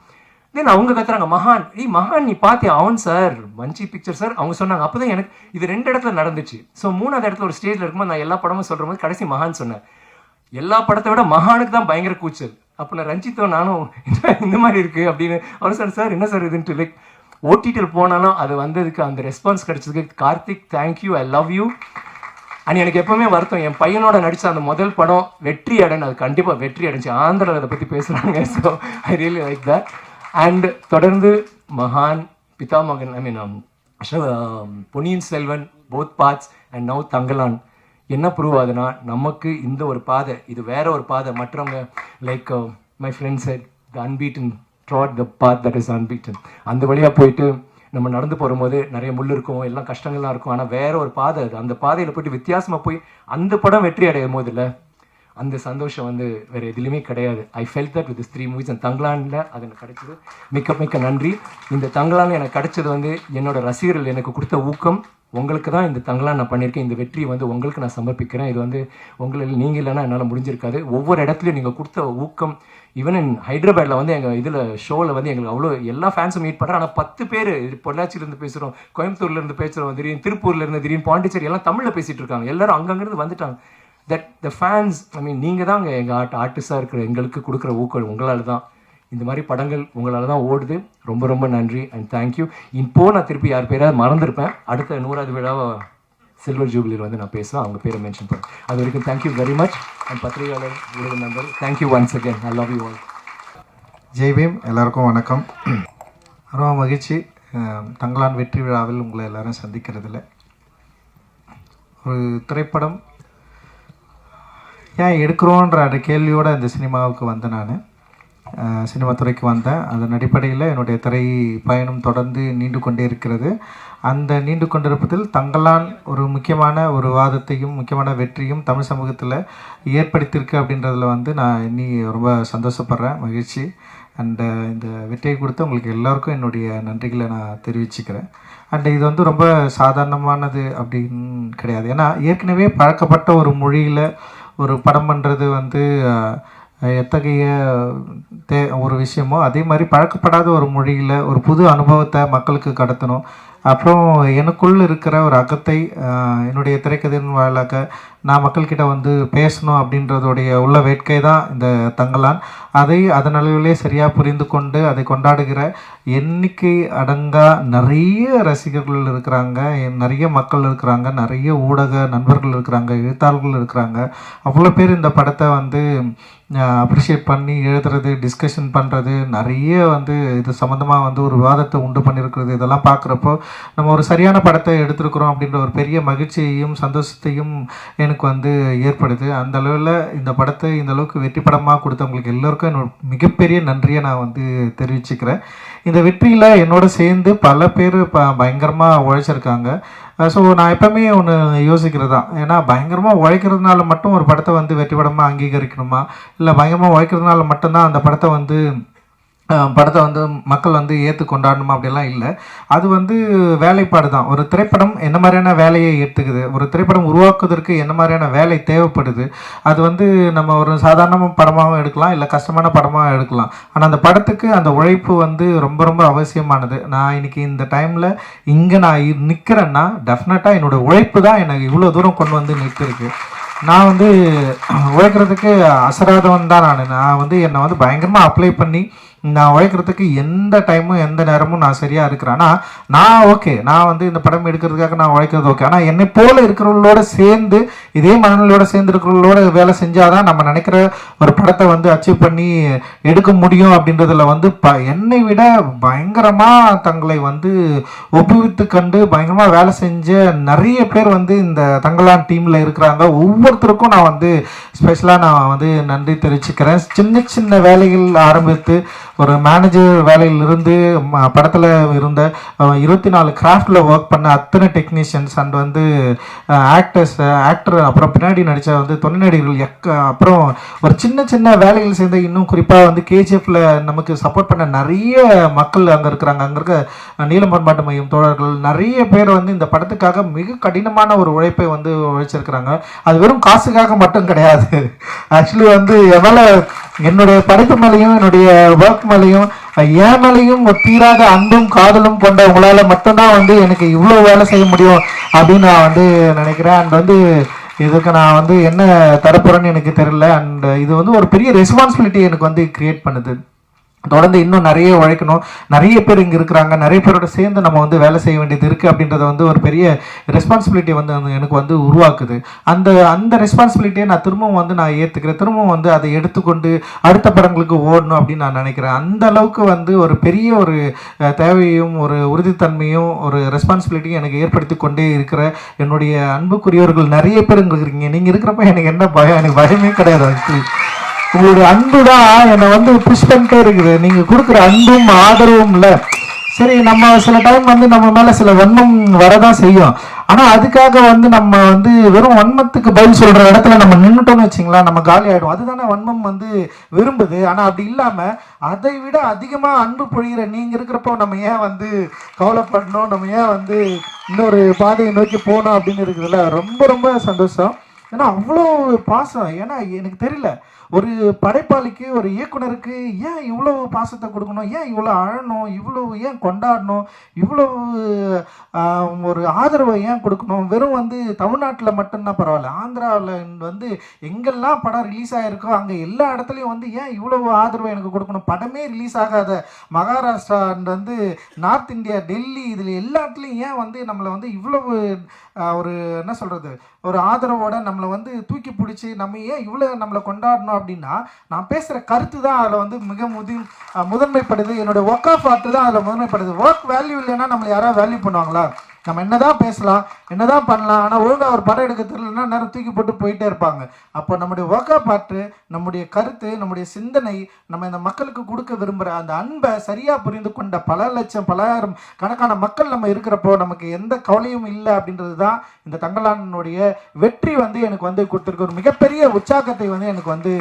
தென் அவங்க கத்துறாங்க மகான் நீ பார்த்தியா, அவன் சார் மஞ்சி பிக்சர் சார் அவங்க சொன்னாங்க. அப்போ தான் எனக்கு இது 2 இடத்துல நடந்துச்சு. ஸோ 3ஆவது இடத்துல ஒரு ஸ்டேஜில் இருக்கும்போது நான் எல்லா படமும் சொல்கிற போது கடைசி மகான் சொன்னேன். எல்லா படத்தை விட மகானுக்கு தான் பயங்கர கூச்சல். அப்போ நான் ரஞ்சித்தோ நானும் இந்த மாதிரி இருக்குது அப்படின்னு அவர் சார் என்ன சார் இதுன்ட்டு லைக் ஓடிடியில் போனாலும் அது வந்ததுக்கு அந்த ரெஸ்பான்ஸ் கிடைச்சதுக்கு Karthik thank you, I love you. And எனக்கு எப்பவுமே வருத்தம், என் பையனோட நடித்த அந்த முதல் படம் வெற்றி அடைன்னு, அது கண்டிப்பாக வெற்றி அடைஞ்சு ஆந்திராவில் அதை பற்றி பேசுகிறாங்க. So I really like that. And தொடர்ந்து மகான், Pithamagan, I mean Ponniyin Selvan, both parts and now Thangalaan என்ன ப்ரூவ் ஆகுதுன்னா, நமக்கு இந்த ஒரு பாதை, இது வேற ஒரு பாதை. மற்றவங்க like my friend said the unbeaten trod the path that is unbeaten. அந்த வழியாக போயிட்டு நம்ம நடந்து போகும்போது நிறைய முள் இருக்கும், எல்லாம் கஷ்டங்கள்லாம் இருக்கும், ஆனால் வேற ஒரு பாதை அது. அந்த பாதையில் போயிட்டு வித்தியாசமாக போய் அந்த படம் வெற்றி அடையும் போது இல்லை, அந்த சந்தோஷம் வந்து வேறு எதுலையுமே கிடையாது. I felt that with 3 movies. அந்த தங்கலானில் அது எனக்கு கிடைச்சது. மிக்க மிக்க நன்றி. இந்த தங்கலான் எனக்கு கிடைச்சது வந்து என்னோட ரசிகர்கள் எனக்கு கொடுத்த ஊக்கம். உங்களுக்கு தான் இந்த தங்கலான் நான் பண்ணியிருக்கேன். இந்த வெற்றி வந்து உங்களுக்கு நான் சமர்ப்பிக்கிறேன். இது வந்து உங்களில் நீங்கள் இல்லைன்னா என்னால் முடிஞ்சிருக்காது. ஒவ்வொரு இடத்துலையும் நீங்கள் கொடுத்த ஊக்கம். ஈவன் இன் ஹைதராபாத்தில் வந்து எங்கள் இதில் ஷோவில் வந்து எங்களுக்கு அவ்வளோ எல்லா ஃபேன்ஸும் மீட் பண்ணுறேன். ஆனால் 10 பேர் பொள்ளாச்சியிலேருந்து பேசுகிறோம், கோயம்புத்தூர்லேருந்து பேசுகிறோம், திடீர்னு திருப்பூர்லேருந்து, திடீர்னு பாண்டிச்சேரி, எல்லாம் தமிழில் பேசிகிட்டு இருக்காங்க. எல்லாரும் அங்கங்கிருந்து வந்துட்டாங்க. தட் த ஃபேன்ஸ், ஐ மீன் நீங்கள் தான் எங்கள் ஆர்டிஸ்டாக இருக்கிற எங்களுக்கு கொடுக்குற ஊக்கம் உங்களால் தான். இந்த மாதிரி படங்கள் உங்களால் தான் ஓடுது. ரொம்ப ரொம்ப நன்றி அண்ட் தேங்க்யூ. இப்போது நான் திருப்பி யார் பேராவது மறந்துருப்பேன். அடுத்த 100வது விழாவை சில்வர் ஜூபிலியில் வந்து நான் பேசுவேன், அவங்க பேரை மென்ஷன் பண்ணேன். அது வரைக்கும் தேங்க்யூ வெரி மச். அண்ட் பத்திரிகையாளர் ஊடக நண்பர், thank you once again. I love you all. Jai Bhim. எல்லாருக்கும் வணக்கம். ரொம்ப மகிழ்ச்சி தங்கலான் வெற்றி விழாவில் உங்களை எல்லாரும் சந்திக்கிறதுல. ஒரு திரைப்படம் ஏன் எடுக்கிறோன்ற அந்த கேள்வியோடு இந்த சினிமாவுக்கு வந்தேன். நான் சினிமா துறைக்கு வந்தேன். அதன் அடிப்படையில் என்னுடைய திரை பயணம் தொடர்ந்து நீண்டு கொண்டே இருக்கிறது. அந்த நீண்டு கொண்டிருப்பதில் தங்கலான் ஒரு முக்கியமான ஒரு வாதத்தையும் முக்கியமான வெற்றியும் தமிழ் சமூகத்தில் ஏற்படுத்தியிருக்கு அப்படின்றதில் வந்து நான் இன்னி ரொம்ப சந்தோஷப்படுறேன், மகிழ்ச்சி. அண்டு இந்த வெற்றியை கொடுத்து உங்களுக்கு எல்லாருக்கும் என்னுடைய நன்றிகளை நான் தெரிவிச்சுக்கிறேன். அண்டு இது வந்து ரொம்ப சாதாரணமானது அப்படின்னு கிடையாது. ஏன்னா ஏற்கனவே பழக்கப்பட்ட ஒரு மொழியில் ஒரு படம் பண்ணுறது வந்து எத்தகைய ஒரு விஷயமோ அதே மாதிரி பழக்கப்படாத ஒரு மொழியில் ஒரு புது அனுபவத்தை மக்களுக்கு கடத்தணும். அப்புறம் எனக்குள்ள இருக்கிற ஒரு அகத்தை என்னுடைய திரைக்கதையின் வாயிலாக நான் மக்கள்கிட்ட வந்து பேசணும் அப்படின்றதோடைய உள்ள வேட்கை தான் இந்த தங்கலான். அதை அதன் அளவிலே சரியாக புரிந்து கொண்டு அதை கொண்டாடுகிற எண்ணிக்கை அடங்கா நிறைய ரசிகர்கள் இருக்கிறாங்க, நிறைய மக்கள் இருக்கிறாங்க, நிறைய ஊடக நண்பர்கள் இருக்கிறாங்க, எழுத்தாளர்கள் இருக்கிறாங்க. அவ்வளோ பேர் இந்த படத்தை வந்து அப்ரிஷியேட் பண்ணி எழுதுறது, டிஸ்கஷன் பண்ணுறது, நிறைய வந்து இது சம்மந்தமாக வந்து ஒரு விவாதத்தை உண்டு பண்ணியிருக்கிறது. இதெல்லாம் பார்க்குறப்போ நம்ம ஒரு சரியான படத்தை எடுத்துருக்குறோம் அப்படின்ற ஒரு பெரிய மகிழ்ச்சியையும் சந்தோஷத்தையும் எனக்கு வந்து ஏற்படுது. அந்த அளவில் இந்த படத்தை இந்த அளவுக்கு வெற்றி படமாக கொடுத்தவங்களுக்கு எல்லோருக்கும் என்னோட மிகப்பெரிய நன்றியை நான் வந்து தெரிவிச்சுக்கிறேன். இந்த வெற்றியில் என்னோட சேர்ந்து பல பேர் பயங்கரமாக உழைச்சிருக்காங்க. ஸோ நான் எப்போவுமே ஒன்று யோசிக்கிறது தான், ஏன்னா பயங்கரமாக உழைக்கிறதுனால மட்டும் ஒரு படத்தை வந்து வெற்றி படமாக அங்கீகரிக்கணுமா, இல்லை பயங்கரமாக உழைக்கிறதுனால மட்டும்தான் அந்த படத்தை வந்து மக்கள் வந்து ஏற்று கொண்டாடணுமா அப்படிலாம் இல்லை. அது வந்து வேலைப்பாடு தான். ஒரு திரைப்படம் என்ன மாதிரியான வேலையை ஏற்றுக்குது, ஒரு திரைப்படம் உருவாக்குவதற்கு என்ன மாதிரியான வேலை தேவைப்படுது, அது வந்து நம்ம ஒரு சாதாரண படமாகவும் எடுக்கலாம், இல்லை கஷ்டமான படமாக எடுக்கலாம். ஆனால் அந்த படத்துக்கு அந்த உழைப்பு வந்து ரொம்ப ரொம்ப அவசியமானது. நான் இன்றைக்கி இந்த டைமில் இங்கே நான் நிற்கிறேன்னா டெஃபினட்டாக என்னோடய உழைப்பு தான் எனக்கு இவ்வளோ தூரம் கொண்டு வந்து நிற்கிருக்கு. நான் வந்து உழைக்கிறதுக்கு அசராதவன் தான். நான் வந்து என்னை வந்து பயங்கரமாக அப்ளை பண்ணி நான் உழைக்கிறதுக்கு எந்த டைமும் எந்த நேரமும் நான் சரியாக இருக்கிறேன். ஆனால் நான் ஓகே, நான் வந்து இந்த படம் எடுக்கிறதுக்காக நான் உழைக்கிறது ஓகே. ஆனால் என்னை போல் இருக்கிறவங்களோட சேர்ந்து, இதே மனநிலையோடு சேர்ந்து இருக்கிறவங்களோட வேலை செஞ்சால் தான் நம்ம நினைக்கிற ஒரு படத்தை வந்து அச்சீவ் பண்ணி எடுக்க முடியும். அப்படின்றதுல வந்து என்னை விட பயங்கரமாக தங்களை வந்து ஒப்புவித்து கண்டு பயங்கரமாக வேலை செஞ்ச நிறைய பேர் வந்து இந்த தங்கலான் டீமில் இருக்கிறாங்க. ஒவ்வொருத்தருக்கும் நான் வந்து ஸ்பெஷலாக நான் வந்து நன்றி தெரிவிச்சுக்கிறேன். சின்ன சின்ன வேலைகள் ஆரம்பித்து ஒரு மேனேஜர் வேலையிலிருந்து படத்தில் இருந்த 24 கிராஃப்டில் ஒர்க் பண்ண அத்தனை டெக்னீஷியன்ஸ் அண்ட் வந்து ஆக்டர் அப்புறம் பின்னாடி நடித்த வந்து துணை நடிகர்கள் அப்புறம் ஒரு சின்ன சின்ன வேலைகள் சேர்ந்து இன்னும் குறிப்பாக வந்து கேஜிஎஃப்பில் நமக்கு சப்போர்ட் பண்ண நிறைய மக்கள் அங்கே இருக்கிறாங்க. அங்கே இருக்க நீலம் பண்பாட்டு மையம் தோழர்கள் நிறைய பேர் வந்து இந்த படத்துக்காக மிக கடினமான ஒரு உழைப்பை வந்து உழைச்சிருக்கிறாங்க. அது வெறும் காசுக்காக மட்டும் கிடையாது. ஆக்சுவலி வந்து எவ்வளோ என்னுடைய படைப்பு மேலேயும் என்னுடைய ஒர்க் மேலேயும் என் மேலேயும் தீராத அன்பும் காதலும் கொண்ட உங்களால் மட்டும்தான் வந்து எனக்கு இவ்வளோ வேலை செய்ய முடியும் அப்படின்னு நான் வந்து நினைக்கிறேன். அண்ட் வந்து இதுக்கு நான் வந்து என்ன தரப்போறேன்னு எனக்கு தெரியல. அண்ட் இது வந்து ஒரு பெரிய ரெஸ்பான்சிபிலிட்டி எனக்கு வந்து கிரியேட் பண்ணுது. தொடர்ந்து இன்னும் நிறைய உழைக்கணும். நிறைய பேர் இங்கே இருக்கிறாங்க, நிறைய பேரோட சேர்ந்து நம்ம வந்து வேலை செய்ய வேண்டியது இருக்குது அப்படின்றத வந்து ஒரு பெரிய ரெஸ்பான்சிபிலிட்டி வந்து எனக்கு வந்து உருவாக்குது. அந்த அந்த ரெஸ்பான்சிபிலிட்டியை நான் திரும்பவும் வந்து நான் ஏற்றுக்கிறேன். திரும்பவும் வந்து அதை எடுத்துக்கொண்டு அடுத்த படங்களுக்கு ஓடணும் அப்படின்னு நான் நினைக்கிறேன். அந்த அளவுக்கு வந்து ஒரு பெரிய ஒரு தேவையும் ஒரு உறுதித்தன்மையும் ஒரு ரெஸ்பான்சிபிலிட்டியும் எனக்கு ஏற்படுத்தி கொண்டே இருக்கிற என்னுடைய அன்புக்குரியவர்கள் நிறைய பேர் இங்கே இருக்கிறீங்க. நீங்கள் இருக்கிறப்ப எனக்கு என்ன பயம்? எனக்கு பயமே கிடையாது. ஆக்சுவலி உங்களுடைய அன்பு தான் என்னை வந்து புஷ் பண்ணிட்டே இருக்குது. நீங்க கொடுக்குற அன்பும் ஆதரவும் இல்லை. சரி, நம்ம சில டைம் வந்து நம்ம மேல சில வன்மம் வரதான் செய்யும். ஆனா அதுக்காக வந்து நம்ம வந்து வெறும் வன்மத்துக்கு பதில் சொல்ற இடத்துல நம்ம நின்றுட்டோம்னு வச்சுங்களா, நம்ம காலி ஆயிடும். அதுதானே வன்மம் வந்து விரும்புது. ஆனா அப்படி இல்லாம அதை விட அதிகமா அன்பு பொழிகிற நீங்க இருக்கிறப்போ நம்ம ஏன் வந்து கவலைப்படணும், நம்ம ஏன் வந்து இன்னொரு பாதையை நோக்கி போகணும் அப்படின்னு இருக்குதுல்ல. ரொம்ப ரொம்ப சந்தோஷம். ஏன்னா அவ்வளோ பாசம். ஏன்னா எனக்கு தெரியல, ஒரு படைப்பாளிக்கு ஒரு இயக்குனருக்கு ஏன் இவ்வளோ பாசத்தை கொடுக்கணும், ஏன் இவ்வளோ அழணும், இவ்வளோ ஏன் கொண்டாடணும், இவ்வளோ ஒரு ஆதரவை ஏன் கொடுக்கணும். வெறும் வந்து தமிழ்நாட்டில் மட்டும்தான் பரவாயில்ல, ஆந்திராவில் வந்து எங்கெல்லாம் படம் ரிலீஸ் ஆகிருக்கோ அங்கே எல்லா இடத்துலையும் வந்து ஏன் இவ்வளோ ஆதரவை எனக்கு கொடுக்கணும். படமே ரிலீஸ் ஆகாத மகாராஷ்டிரா வந்து நார்த் இந்தியா, டெல்லி, இதில் எல்லா இடத்துலையும் ஏன் வந்து நம்மளை வந்து இவ்வளவு ஒரு என்ன சொல்கிறது, ஒரு ஆதரவோட நம்மளை வந்து தூக்கி பிடிச்சி நம்ம ஏன் இவ்வளோ நம்மளை கொண்டாடணும் அப்படின்னா, நான் பேசுகிற கருத்து தான் அதில் வந்து மிக முதன்மைப்படுது. என்னோட ஒர்க் ஆஃப் ஆர்ட் தான் அதில் முதன்மைப்படுது. ஒர்க் வேல்யூ இல்லைன்னா நம்மளை யாராவது வேல்யூ பண்ணுவாங்களா? நம்ம என்னதான் பேசலாம், என்னதான் பண்ணலாம், ஆனால் ஒழுங்காக ஒரு படம் எடுக்க தெரியலன்னா நேரம் தூக்கி போட்டு போயிட்டே இருப்பாங்க. அப்போ நம்முடைய ஒர்க் ஆஃப் ஆர்ட், நம்முடைய கருத்து, நம்முடைய சிந்தனை, நம்ம இந்த மக்களுக்கு கொடுக்க விரும்புகிற அந்த அன்பை சரியாக புரிந்து கொண்ட பல லட்சம் பலாயிரம் கணக்கான மக்கள் நம்ம இருக்கிறப்போ நமக்கு எந்த கவலையும் இல்லை அப்படின்றது தான் இந்த தங்கலானுடைய வெற்றி வந்து எனக்கு வந்து கொடுத்துருக்கு. ஒரு மிகப்பெரிய உற்சாகத்தை வந்து எனக்கு வந்து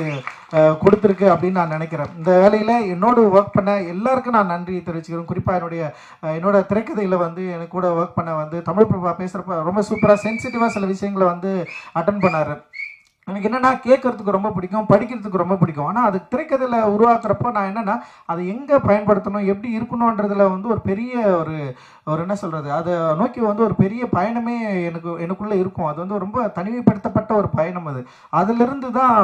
கொடுத்துருக்கு அப்படின்னு நான் நினைக்கிறேன். இந்த வேலையில் என்னோடு ஒர்க் பண்ண எல்லாருக்கும் நான் நன்றி தெரிவிச்சுக்கிறேன். குறிப்பாக என்னோட திரைக்கதையில் வந்து எனக்கு கூட ஒர்க் பண்ண வந்து தமிழ் பிரபா பேசுகிறப்ப ரொம்ப சூப்பராக சென்சிட்டிவாக சில விஷயங்களை வந்து அட்டன் பண்ணார். எனக்கு என்னென்னா கேட்கறதுக்கு ரொம்ப பிடிக்கும், படிக்கிறதுக்கு ரொம்ப பிடிக்கும். ஆனால் அது திரைக்கதையில் உருவாக்குறப்போ நான் என்னென்னா அதை எங்கே பயன்படுத்தணும், எப்படி இருக்கணுன்றதில் வந்து ஒரு பெரிய ஒரு என்ன சொல்கிறது, அதை நோக்கி வந்து ஒரு பெரிய பயணமே எனக்குள்ளே இருக்கும். அது வந்து ரொம்ப தனிமைப்படுத்தப்பட்ட ஒரு பயணம். அதிலிருந்து தான்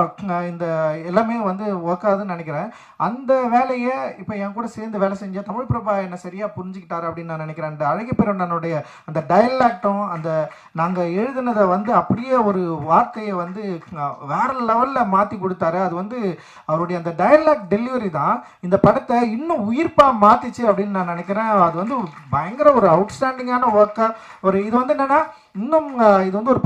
இந்த எல்லாமே வந்து ஒர்க் ஆகுதுன்னு நினைக்கிறேன். அந்த வேலையை இப்போ என் கூட சேர்ந்து வேலை செஞ்ச தமிழ் பிரபா என்னை சரியாக புரிஞ்சுக்கிட்டாரு அப்படின்னு நான் நினைக்கிறேன். அந்த அழகிய பெருந்தனுடைய அந்த டயலாக்டும் அந்த நாங்கள் எழுதினதை வந்து அப்படியே ஒரு வார்த்தையை வந்து வேற லெவலில் மாற்றி கொடுத்தாரு. அது வந்து அவருடைய அந்த டயலாக் டெலிவரி தான் இந்த படத்தை இன்னும் உயிர்ப்பாக மாற்றிச்சு அப்படின்னு நான் நினைக்கிறேன். அது வந்து பயங்கர ஒரு அவுட்ஸ்டாண்டிங்கான ஒர்க்காக ஒரு இது வந்து என்னென்னா, இன்னும் இது வந்து ஒரு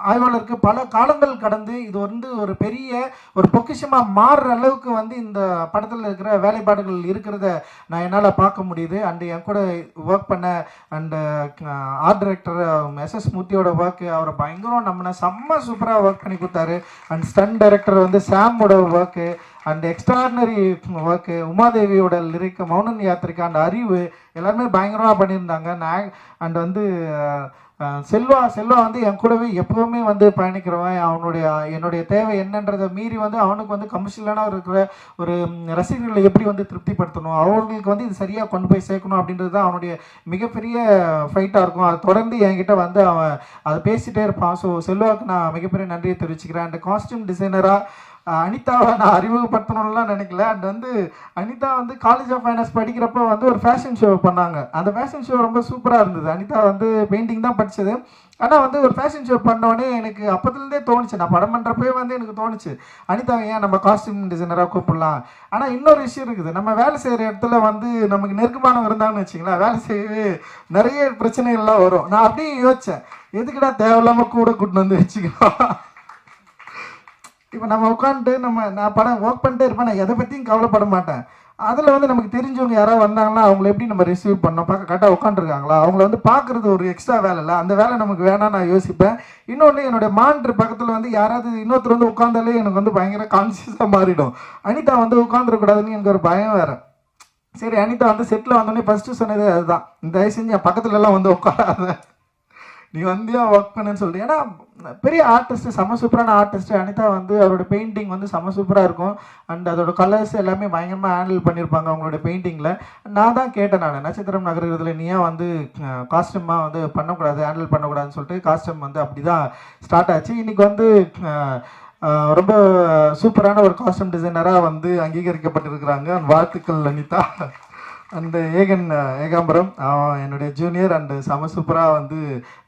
ஆய்வாளருக்கு பல காலங்கள் கடந்து இது வந்து ஒரு பெரிய ஒரு பொக்கிஷமாக மாறுற அளவுக்கு வந்து இந்த படத்தில் இருக்கிற வேலைப்பாடுகள் இருக்கிறத நான் என்னால் பார்க்க முடியுது. அண்டு என் கூட ஒர்க் பண்ண அண்டு ஆர்ட் டைரக்டர் எஸ்எஸ் மூர்த்தியோட ஒர்க்கு, அவரை பயங்கரம் நம்மளை செம்ம சூப்பராக ஒர்க் பண்ணி கொடுத்தாரு. அண்ட் ஸ்டன் டைரக்டர் வந்து சாமோட ஒர்க்கு அண்ட் எக்ஸ்ட்ராடினரி ஒர்க்கு, உமாதேவியோட லிரிக், மௌனன் யாத்திரிக்கா அண்ட் அறிவு எல்லாருமே பயங்கரமாக பண்ணியிருந்தாங்க. அண்ட் வந்து செல்வா வந்து என் கூடவே எப்போவுமே வந்து பயணிக்கிறவன். என்னுடைய தேவை என்னன்றதை மீறி வந்து அவனுக்கு வந்து கமர்ஷியலான இருக்கிற ஒரு ரசிகர்களை எப்படி வந்து திருப்திப்படுத்தணும், அவர்களுக்கு வந்து இது சரியாக கொண்டு போய் சேர்க்கணும் அப்படின்றது தான் அவனுடைய மிகப்பெரிய ஃபைட்டாக இருக்கும். அதை தொடர்ந்து என்கிட்ட வந்து அவன் அதை பேசிகிட்டே இருப்பான். ஸோ செல்வாவுக்கு நான் மிகப்பெரிய நன்றியை தெரிவிச்சுக்கிறேன். அண்ட் காஸ்டியூம் டிசைனராக அனிதாவை நான் அறிமுகப்படுத்தணும்லாம் நினைக்கல. அண்ட் வந்து அனிதா வந்து காலேஜ் ஆஃப் ஃபைனான்ஸ் படிக்கிறப்போ வந்து ஒரு ஃபேஷன் ஷோ பண்ணாங்க. அந்த ஃபேஷன் ஷோ ரொம்ப சூப்பராக இருந்தது. அனிதா வந்து பெயிண்டிங் தான் படித்தது. ஆனால் வந்து ஒரு ஃபேஷன் ஷோ பண்ணோடனே எனக்கு அப்போதுலேருந்தே தோணுச்சு, நான் படம் பண்ணுறப்பே வந்து எனக்கு தோணுச்சு, அனிதா ஏன் நம்ம காஸ்டியூம் டிசைனராக கூப்பிடலாம். ஆனால் இன்னொரு விஷயம் இருக்குது, நம்ம வேலை செய்கிற இடத்துல வந்து நமக்கு நெருக்கமானவங்க இருந்தாங்கன்னு வச்சிங்களேன், வேலை செய்யவே நிறைய பிரச்சனைகள்லாம் வரும். நான் அப்படியே யோசித்தேன், எதுக்குடா தேவையில்லாமல் கூட கூட்டின்னு வந்து வச்சுக்கலாம். இப்போ நம்ம உட்காந்துட்டு நான் படம் ஒர்க் பண்ணிட்டே இருப்பேன், நான் எதை பற்றியும் கவலைப்பட மாட்டேன். அதில் வந்து நமக்கு தெரிஞ்சவங்க யாராவது வந்தாங்கன்னா அவங்கள எப்படி நம்ம ரிசீவ் பண்ணோம், பார்க்க கரெக்டாக உட்காந்துருக்காங்களா, அவங்கள வந்து பார்க்குறது ஒரு எக்ஸ்ட்ரா வேலை இல்லை, அந்த வேலை நமக்கு வேணாம் நான் யோசிப்பேன். இன்னொன்று, என்னுடைய மானிட்டர் பக்கத்தில் வந்து யாராவது இன்னொருத்தர் வந்து உட்காந்தாலே எனக்கு வந்து பயங்கர கான்சியஸாக மாறிடும். அனிதா வந்து உட்காந்துருக்கூடாதுன்னு எனக்கு ஒரு பயம் வேறு. சரி, அனிதா வந்து செட்டில் வந்தோடனே ஃபஸ்ட்டு சொன்னதே அதுதான், தயவு செஞ்சு என் பக்கத்துலலாம் வந்து உட்காராத, நீ வந்து ஒர்க் பண்ணுன்னு சொல்லிட்டு. ஏன்னா பெரிய ஆர்டிஸ்ட்டு, செம்ம சூப்பரான ஆர்டிஸ்ட்டு அனிதா வந்து அவரோட பெயிண்டிங் வந்து செம்ம சூப்பராக இருக்கும். அண்ட் அதோட கலர்ஸ் எல்லாமே பயங்கரமாக ஹேண்டில் பண்ணியிருப்பாங்க அவங்களோட பெயிண்டிங்கில். நான் தான் கேட்டேன், நான் நட்சத்திரம் நகரத்தில் நீ ஏன் வந்து காஸ்டியூமாக வந்து பண்ணக்கூடாது, ஹேண்டில் பண்ணக்கூடாதுன்னு சொல்லிட்டு காஸ்டியூம் வந்து அப்படி தான் ஸ்டார்ட் ஆச்சு. இன்றைக்கி வந்து ரொம்ப சூப்பரான ஒரு காஸ்டியூம் டிசைனராக வந்து அங்கீகரிக்கப்பட்டிருக்கிறாங்க. வாழ்த்துக்கள் அனிதா. அண்ட் ஏகாம்பரம் அவன் என்னுடைய ஜூனியர் அண்டு செம சூப்பராக வந்து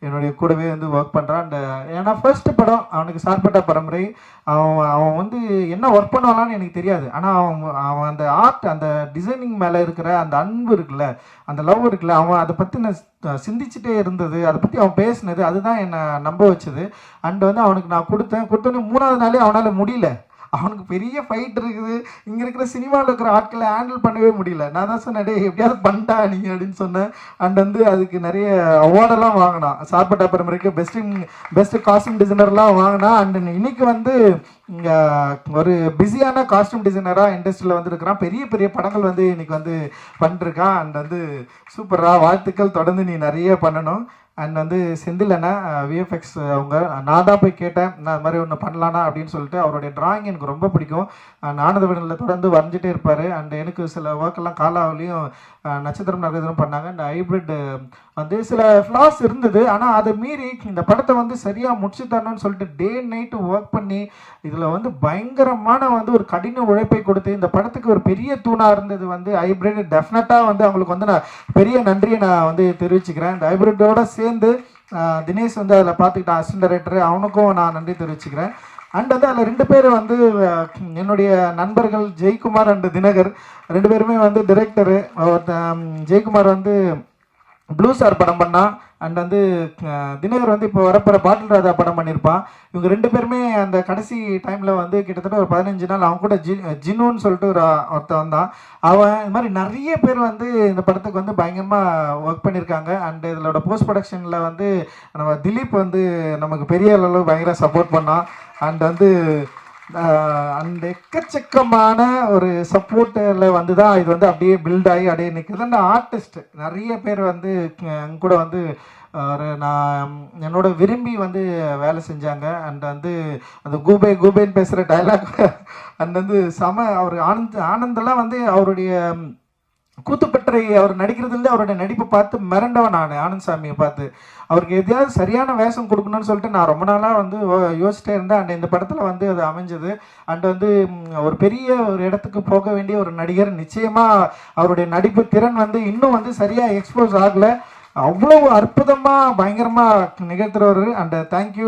என்னுடைய கூடவே வந்து ஒர்க் பண்ணுறான். அண்டு ஏன்னா ஃபர்ஸ்ட் படம் அவனுக்கு சார்பட்ட பரம்பரை. அவன் வந்து என்ன ஒர்க் பண்ணலான்னு எனக்கு தெரியாது. ஆனால் அவன் அந்த ஆர்ட், அந்த டிசைனிங் மேலே இருக்கிற அந்த அன்பு இருக்குல்ல, அந்த லவ் இருக்குல்ல, அவன் அதை பற்றி நான் சிந்திச்சுட்டே இருந்தது, அதை பற்றி அவன் பேசினது, அதுதான் என்னை நம்ப வச்சது. அண்டு வந்து அவனுக்கு நான் கொடுத்தோன்னே 3வது நாளே அவனால் முடியல. அவனுக்கு பெரிய ஃபைட் இருக்குது. இங்கே இருக்கிற சினிமாவில் இருக்கிற ஆட்களை ஹேண்டில் பண்ணவே முடியல. நான் தான் சொன்னேன், டே எப்படியாவது பண்ணிட்டா நீங்கள் அப்படின்னு சொன்னேன். அண்ட் வந்து அதுக்கு நிறைய அவார்டெல்லாம் வாங்கினான். சார்பட்டா பரம்பரைக்கு பெஸ்ட்டு காஸ்டியூம் டிசைனர்லாம் வாங்கினான். அண்ட் இன்னைக்கு வந்து இங்கே ஒரு பிஸியான காஸ்டியூம் டிசைனராக இண்டஸ்ட்ரியில் வந்துருக்கிறான். பெரிய பெரிய படங்கள் வந்து இன்னைக்கு வந்து பண்ணிருக்கான். அண்ட் வந்து சூப்பராக வாழ்த்துக்கள், தொடர்ந்து நீ நிறைய பண்ணணும். அண்ட் வந்து செந்தில் அண்ணா விஎஃப்எக்ஸ் அவங்க, நான் தான் போய் கேட்டேன் நான் அது மாதிரி ஒன்று பண்ணலான்னா அப்படின்னு சொல்லிட்டு. அவருடைய டிராயிங் எனக்கு ரொம்ப பிடிக்கும். ஆனந்தவனில் தொடர்ந்து வரைஞ்சிட்டே இருப்பார். அண்ட் எனக்கு சில ஒர்க்கெல்லாம் காலாவிலையும் நட்சத்திரம் நட்சத்திரம் பண்ணாங்க. அண்ட் ஹைப்ரிட் வந்து சில ஃப்ளாஸ் இருந்தது. ஆனால் அதை மீறி இந்த படத்தை வந்து சரியாக முடிச்சு தரணும்னு சொல்லிட்டு டே நைட்டு ஒர்க் பண்ணி இதில் வந்து பயங்கரமான வந்து ஒரு கடின உழைப்பை கொடுத்து இந்த படத்துக்கு ஒரு பெரிய தூணாக இருந்தது வந்து ஹைப்ரிட். டெஃபினட்டாக வந்து அவங்களுக்கு வந்து நான் பெரிய நன்றியை நான் வந்து தெரிவிச்சுக்கிறேன். இந்த ஹைப்ரிட்டோட சேர்ந்து தினேஷ் வந்து அதில் பார்த்துக்கிட்டான், அசிஸ்டன்ட் டைரக்டர், அவனுக்கும் நான் நன்றி தெரிவிச்சுக்கிறேன். அண்ட் வந்து அதில் 2 பேர் வந்து என்னுடைய நண்பர்கள், ஜெயக்குமார் அண்டு தினகர். 2 பேருமே வந்து டிரெக்டரு. ஜெயக்குமார் வந்து ப்ளூ ஸ்டார் படம் பண்ணான். அண்ட் வந்து தினகர் வந்து இப்போ வரப்போகிற பாட்டில் ராஜா படம் பண்ணியிருப்பான். இவங்க 2 பேருமே அந்த கடைசி டைமில் வந்து கிட்டத்தட்ட ஒரு 15 நாள் அவன் கூட ஜின்னுன்னு சொல்லிட்டு ஒருத்தன் வந்தான். அவன் இது மாதிரி நிறைய பேர் வந்து இந்த படத்துக்கு வந்து பயங்கரமாக ஒர்க் பண்ணியிருக்காங்க. அண்ட் இதோட போஸ்ட் ப்ரொடக்ஷனில் வந்து நம்ம திலீப் வந்து நமக்கு பெரிய அளவு பயங்கர சப்போர்ட் பண்ணான். அண்ட் வந்து அந்த எக்கச்சக்கமான ஒரு சப்போர்ட்டில் வந்து தான் இது வந்து அப்படியே பில்ட் ஆகி அப்படியே நிற்குது. அந்த ஆர்டிஸ்ட் நிறைய பேர் வந்து கூட வந்து ஒரு நான் என்னோட விரும்பி வந்து வேலை செஞ்சாங்க. அண்ட் வந்து அந்த கூபேன்னு பேசுகிற டைலாக் அண்ட் வந்து அவர் ஆனந்தெல்லாம் வந்து அவருடைய கூத்துப்பற்றை அவர் நடிக்கிறதுலேருந்து அவருடைய நடிப்பை பார்த்து மிரண்டவன் நான். ஆனந்த் சாமியை பார்த்து அவருக்கு எதையாவது சரியான வேஷம் கொடுக்கணும்னு சொல்லிட்டு நான் ரொம்ப நாளாக வந்து யோசிச்சிட்டே இருந்தேன். அண்ட் இந்த படத்தில் வந்து அது அமைஞ்சது. அண்ட் வந்து ஒரு பெரிய ஒரு இடத்துக்கு போக வேண்டிய ஒரு நடிகர். நிச்சயமாக அவருடைய நடிப்பு திறன் வந்து இன்னும் வந்து சரியாக எக்ஸ்போஸ் ஆகலை. அவ்வளோ அற்புதமாக பயங்கரமாக நிகழ்த்துறவர். அண்ட் தேங்க்யூ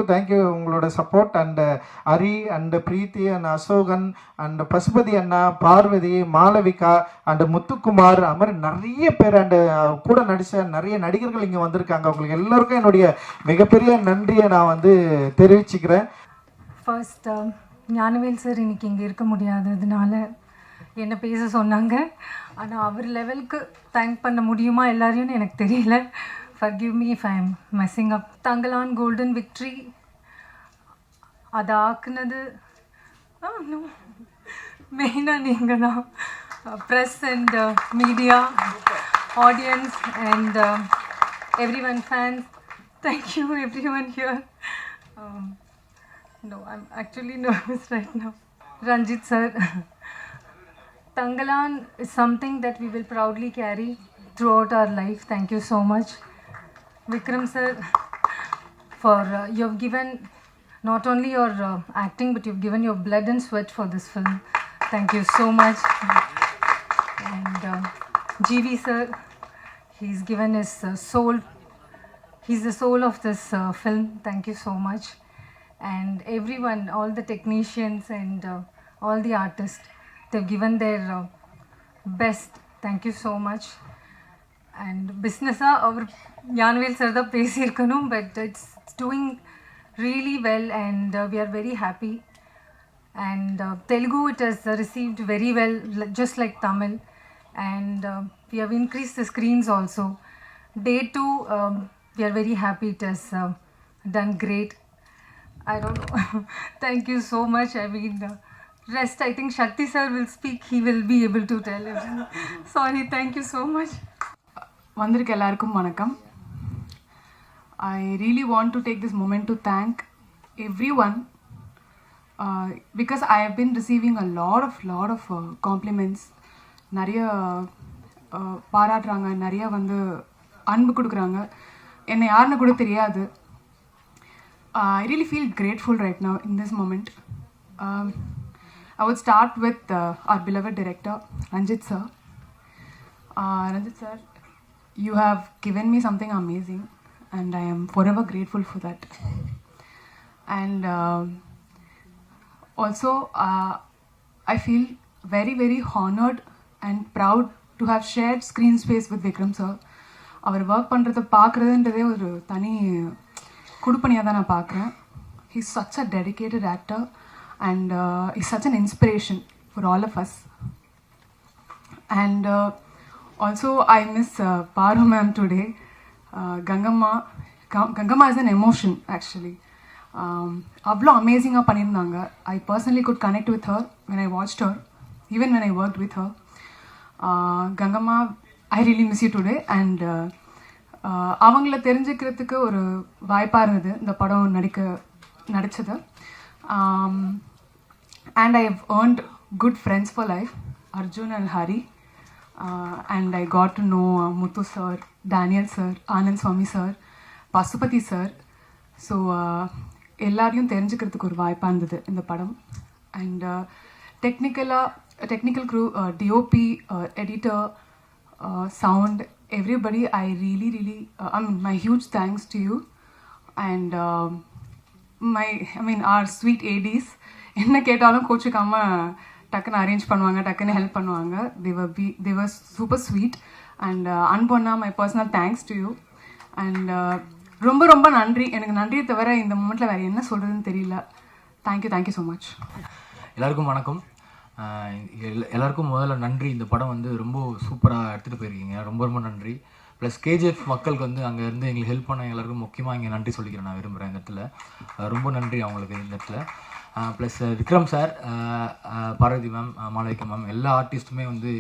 உங்களோட support. And Hari and Preethi and Asokan and Pasupathi அண்ணா, பார்வதி, மாளவிகா அண்டு முத்துக்குமார், அது மாதிரி நிறைய பேர் அண்டு கூட நடித்த நிறைய நடிகர்கள் இங்கே வந்திருக்காங்க. அவங்களுக்கு எல்லோருக்கும் என்னுடைய மிகப்பெரிய நன்றியை நான் வந்து தெரிவிச்சுக்கிறேன். ஃபர்ஸ்ட் ஞானவேல் சார் இன்னைக்கு இங்கே இருக்க முடியாததுனால என்ன பேச சொன்னாங்க. ஆனால் அவர் லெவலுக்கு தேங்க் பண்ண முடியுமா எல்லாரையும் எனக்கு தெரியல. Forgive me if I am messing up. Thangalaan golden victory அதை ஆக்குனது மெயினாக நீங்கள் தான். Press and media, audience and every one, fans, thank you every one here. No, I'm actually nervous right now. Ranjit sir, Tangalan is something that we will proudly carry throughout our life. Thank you so much. Vikram sir, for you have given not only your acting, but you've given your blood and sweat for this film. Thank you so much. And GV sir, he's given his soul. He's the soul of this film. Thank you so much. And everyone, all the technicians and all the artists, they've given their best. Thank you so much. And business our Yanvel sir da pesirkanum, but it's doing really well and we are very happy. And Telugu, it has received very well, just like Tamil. And we have increased the screens also. Day 2, we are very happy. It has done great. I don't know. Thank you so much. I mean, rest I think Shakti sir will speak. He will be able to tell everything. Sorry. Thank you so much. வந்திருக்க எல்லாருக்கும் வணக்கம். I really want to take this moment to thank everyone because I have been receiving a lot of compliments. நிறைய பாராட்டுறாங்க, நிறைய வந்து அன்பு கொடுக்குறாங்க. என்னை யாருன்னு கூட தெரியாது. I really feel grateful right now in this moment. I would start with our beloved director, Ranjit sir. Ranjit sir, you have given me something amazing and I am forever grateful for that. And also, I feel very, very honored and proud to have shared screen space with Vikram sir. அவர் ஒர்க் பண்ணுறதை பார்க்குறதுன்றதே ஒரு தனி குடுப்பணியாக தான் நான் பார்க்குறேன். He's such a dedicated actor and he's such an inspiration for all of us. And also I miss Paru ma'am today. Gangamma is an emotion actually. அவ்வளோ அமேசிங்காக பண்ணியிருந்தாங்க. I personally could connect with her when I watched her, even when I worked with her. Gangamma, I really miss you today. And அவங்கள தெரிஞ்சுக்கிறதுக்கு ஒரு வாய்ப்பாக இருந்தது இந்த படம் நடித்தது. And I have earned good friends for life, Arjun and Hari. And I got to know Muthu sir, Daniel sir, Anand Swami sir, Pasupati sir. So எல்லாரையும் தெரிஞ்சுக்கிறதுக்கு ஒரு வாய்ப்பாக இருந்தது இந்த படம். And technical crew, DOP, editor, sound, everybody, I really my huge thanks to you. And our sweet ADs, என்ன கேட்டாலும் கோச்சுக்காம டக்குன்னு அரேஞ்ச் பண்ணுவாங்க, டக்குன்னு ஹெல்ப் பண்ணுவாங்க. they were super sweet. And அன்பொன்னா, my personal thanks to you. And ரொம்ப ரொம்ப நன்றி. எனக்கு நன்றியை தவிர இந்த மூமெண்ட்டில் வேறு என்ன சொல்கிறதுன்னு தெரியல. Thank you so much. எல்லாருக்கும் வணக்கம். எல்லாருக்கும் முதல்ல நன்றி. இந்த படம் வந்து ரொம்ப சூப்பராக எடுத்துகிட்டு போயிருக்கீங்க, ரொம்ப ரொம்ப நன்றி. ப்ளஸ் கேஜிஎஃப் மக்களுக்கு வந்து அங்கே இருந்து எங்களுக்கு ஹெல்ப் பண்ண எல்லாருக்கும் முக்கியமாக இங்கே நன்றி சொல்லிக்கிறேன் நான் விரும்புகிறேன் இந்த இடத்துல. ரொம்ப நன்றி அவங்களுக்கு இந்த இடத்துல. Plus Vikram sir, Parvathy ma'am, Malavika ma'am, எல்லா ஆர்டிஸ்ட்டுமே வந்து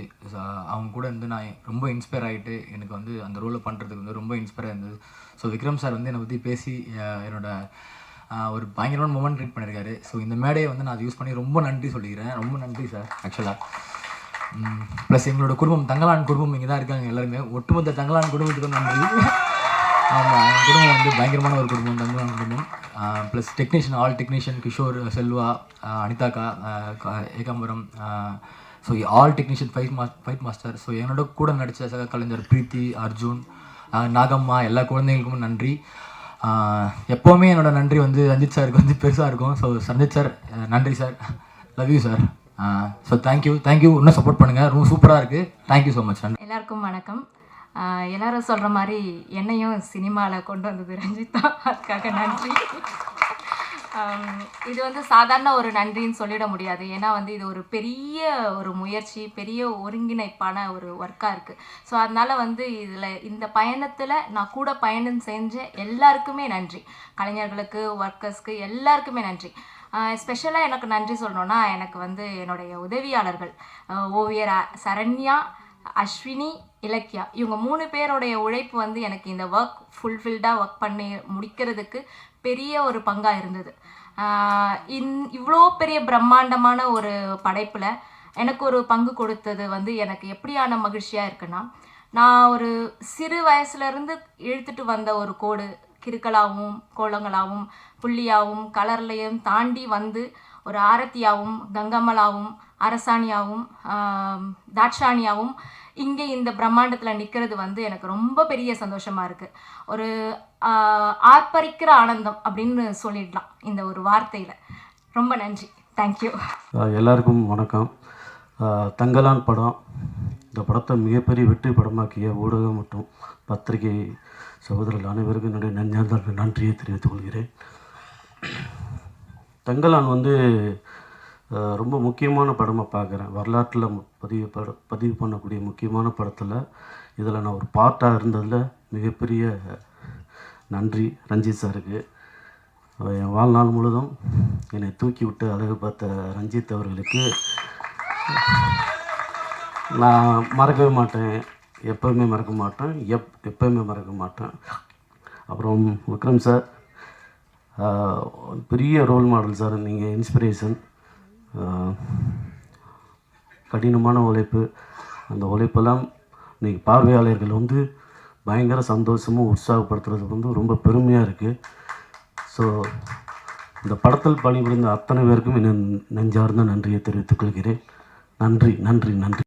அவங்க கூட இருந்து நான் ரொம்ப இன்ஸ்பயர் ஆகிட்டு எனக்கு வந்து அந்த ரோலை பண்ணுறதுக்கு வந்து ரொம்ப இன்ஸ்பயராக இருந்தது. ஸோ விக்ரம் சார் வந்து என்னை பற்றி பேசி என்னோடய ஒரு பயங்கரமான மூமெண்ட் க்ரியேட் பண்ணியிருக்காரு. ஸோ இந்த மேடையை வந்து நான் அதை யூஸ் பண்ணி ரொம்ப நன்றி சொல்லிக்கிறேன். ரொம்ப நன்றி சார். ஆக்சுவலாக ப்ளஸ் எங்களோட குடும்பம், தங்கலான் குடும்பம் இங்கே தான் இருக்காங்க எல்லாருமே. ஒட்டுமொத்த தங்கலான் குடும்பத்துக்கும் நன்றி. ஆமாம், எங்கள் குடும்பம் வந்து பயங்கரமான ஒரு குடும்பம், தங்கலான் குடும்பம். Plus technician, all technician, Kishore, Selva, அனிதாக்கா, Ekambaram, so all technician, fight master. So என்னோட கூட நடித்த சக கலைஞர் பிரீத்தி, அர்ஜுன், நாகம்மா, எல்லா குழந்தைங்களுக்கும் நன்றி. எப்போவுமே என்னோடய நன்றி வந்து ரஞ்சித் சாருக்கு வந்து பெருசாக இருக்கும். ஸோ ரஞ்சித் சார் நன்றி sir, love you sir. So thank you. இன்னும் சப்போர்ட் பண்ணுங்கள், ரொம்ப சூப்பராக இருக்குது. Thank you so much. எல்லாருக்கும் வணக்கம். எல்லாரும் சொல்கிற மாதிரி என்னையும் சினிமாவில் கொண்டு வந்தது ரஞ்சித் தான், அதுக்காக நன்றி. இது வந்து சாதாரண ஒரு நன்றின்னு சொல்லிட முடியாது. ஏன்னா வந்து இது ஒரு பெரிய ஒரு முயற்சி, பெரிய ஒருங்கிணைப்பான ஒரு ஒர்க்காக இருக்குது. ஸோ அதனால் வந்து இந்த பயணத்தில் நான் கூட பயணம் செஞ்ச எல்லாருக்குமே நன்றி. கலைஞர்களுக்கு, ஒர்க்கர்ஸ்க்கு எல்லாருக்குமே நன்றி. ஸ்பெஷலாக எனக்கு நன்றி சொல்லணுன்னா, எனக்கு வந்து என்னுடைய உதவியாளர்கள் ஓவியர் சரண்யா, அஸ்வினி, இலக்கியா, இவங்க 3 பேருடைய உழைப்பு வந்து எனக்கு இந்த ஒர்க் ஃபுல்ஃபில்டாக ஒர்க் பண்ணி முடிக்கிறதுக்கு பெரிய ஒரு பங்காக இருந்தது. இவ்வளோ பெரிய பிரம்மாண்டமான ஒரு படைப்பில் எனக்கு ஒரு பங்கு கொடுத்தது வந்து எனக்கு எப்படியான மகிழ்ச்சியாக இருக்குன்னா, நான் ஒரு சிறு வயசுலேருந்து இழுத்துட்டு வந்த ஒரு கோடு கிறுக்கலாகவும் கோலங்களாகவும் புள்ளியாகவும் கலர்லையும் தாண்டி வந்து ஒரு ஆரத்தியாகவும் கங்கம்மலாவும் அரசாணியாகவும் தாட்சாணியாகவும் இங்கே இந்த பிரம்மாண்டத்தில் நிற்கிறது வந்து எனக்கு ரொம்ப பெரிய சந்தோஷமாக இருக்குது. ஒரு ஆர்ப்பரிக்கிற ஆனந்தம் அப்படின்னு சொல்லிடலாம் இந்த ஒரு வார்த்தையில். ரொம்ப நன்றி. தேங்க்யூ. எல்லாருக்கும் வணக்கம். தங்கலான் படம், இந்த படத்தை மிகப்பெரிய வெற்றி படமாக்கிய ஊடகம் மற்றும் பத்திரிகை சகோதரர்கள் அனைவருக்கும் என்னுடைய நெஞ்சார்ந்த நன்றியை தெரிவித்துக் கொள்கிறேன். தங்கலான் வந்து ரொம்ப முக்கியமான படமாக பார்க்குறேன். வரலாற்றில் பதிவு பண்ணக்கூடிய முக்கியமான படத்தில் இதில் நான் ஒரு பார்ட்டாக இருந்ததில் மிகப்பெரிய நன்றி ரஞ்சித் சாருக்கு. என் வாழ்நாள் முழுதும் என்னை தூக்கி விட்டு அழகு பார்த்த ரஞ்சித் அவர்களுக்கு நான் மறக்கவே மாட்டேன், எப்போவுமே மறக்க மாட்டேன், எப்போவுமே மறக்க மாட்டேன். அப்புறம் விக்ரம் சார், பெரிய ரோல் மாடல் சார், நீங்கள் இன்ஸ்பிரேஷன். கடினமான உழைப்பு, அந்த உழைப்பெல்லாம் இன்றைக்கி பார்வையாளர்கள் வந்து பயங்கர சந்தோஷமும் உற்சாகப்படுத்துறது வந்து ரொம்ப பெருமையாக இருக்குது. ஸோ இந்த படத்தில் பணிபுரிந்த அத்தனை பேருக்கும் என் நெஞ்சார்ந்த நன்றியை தெரிவித்துக் கொள்கிறேன். நன்றி நன்றி நன்றி.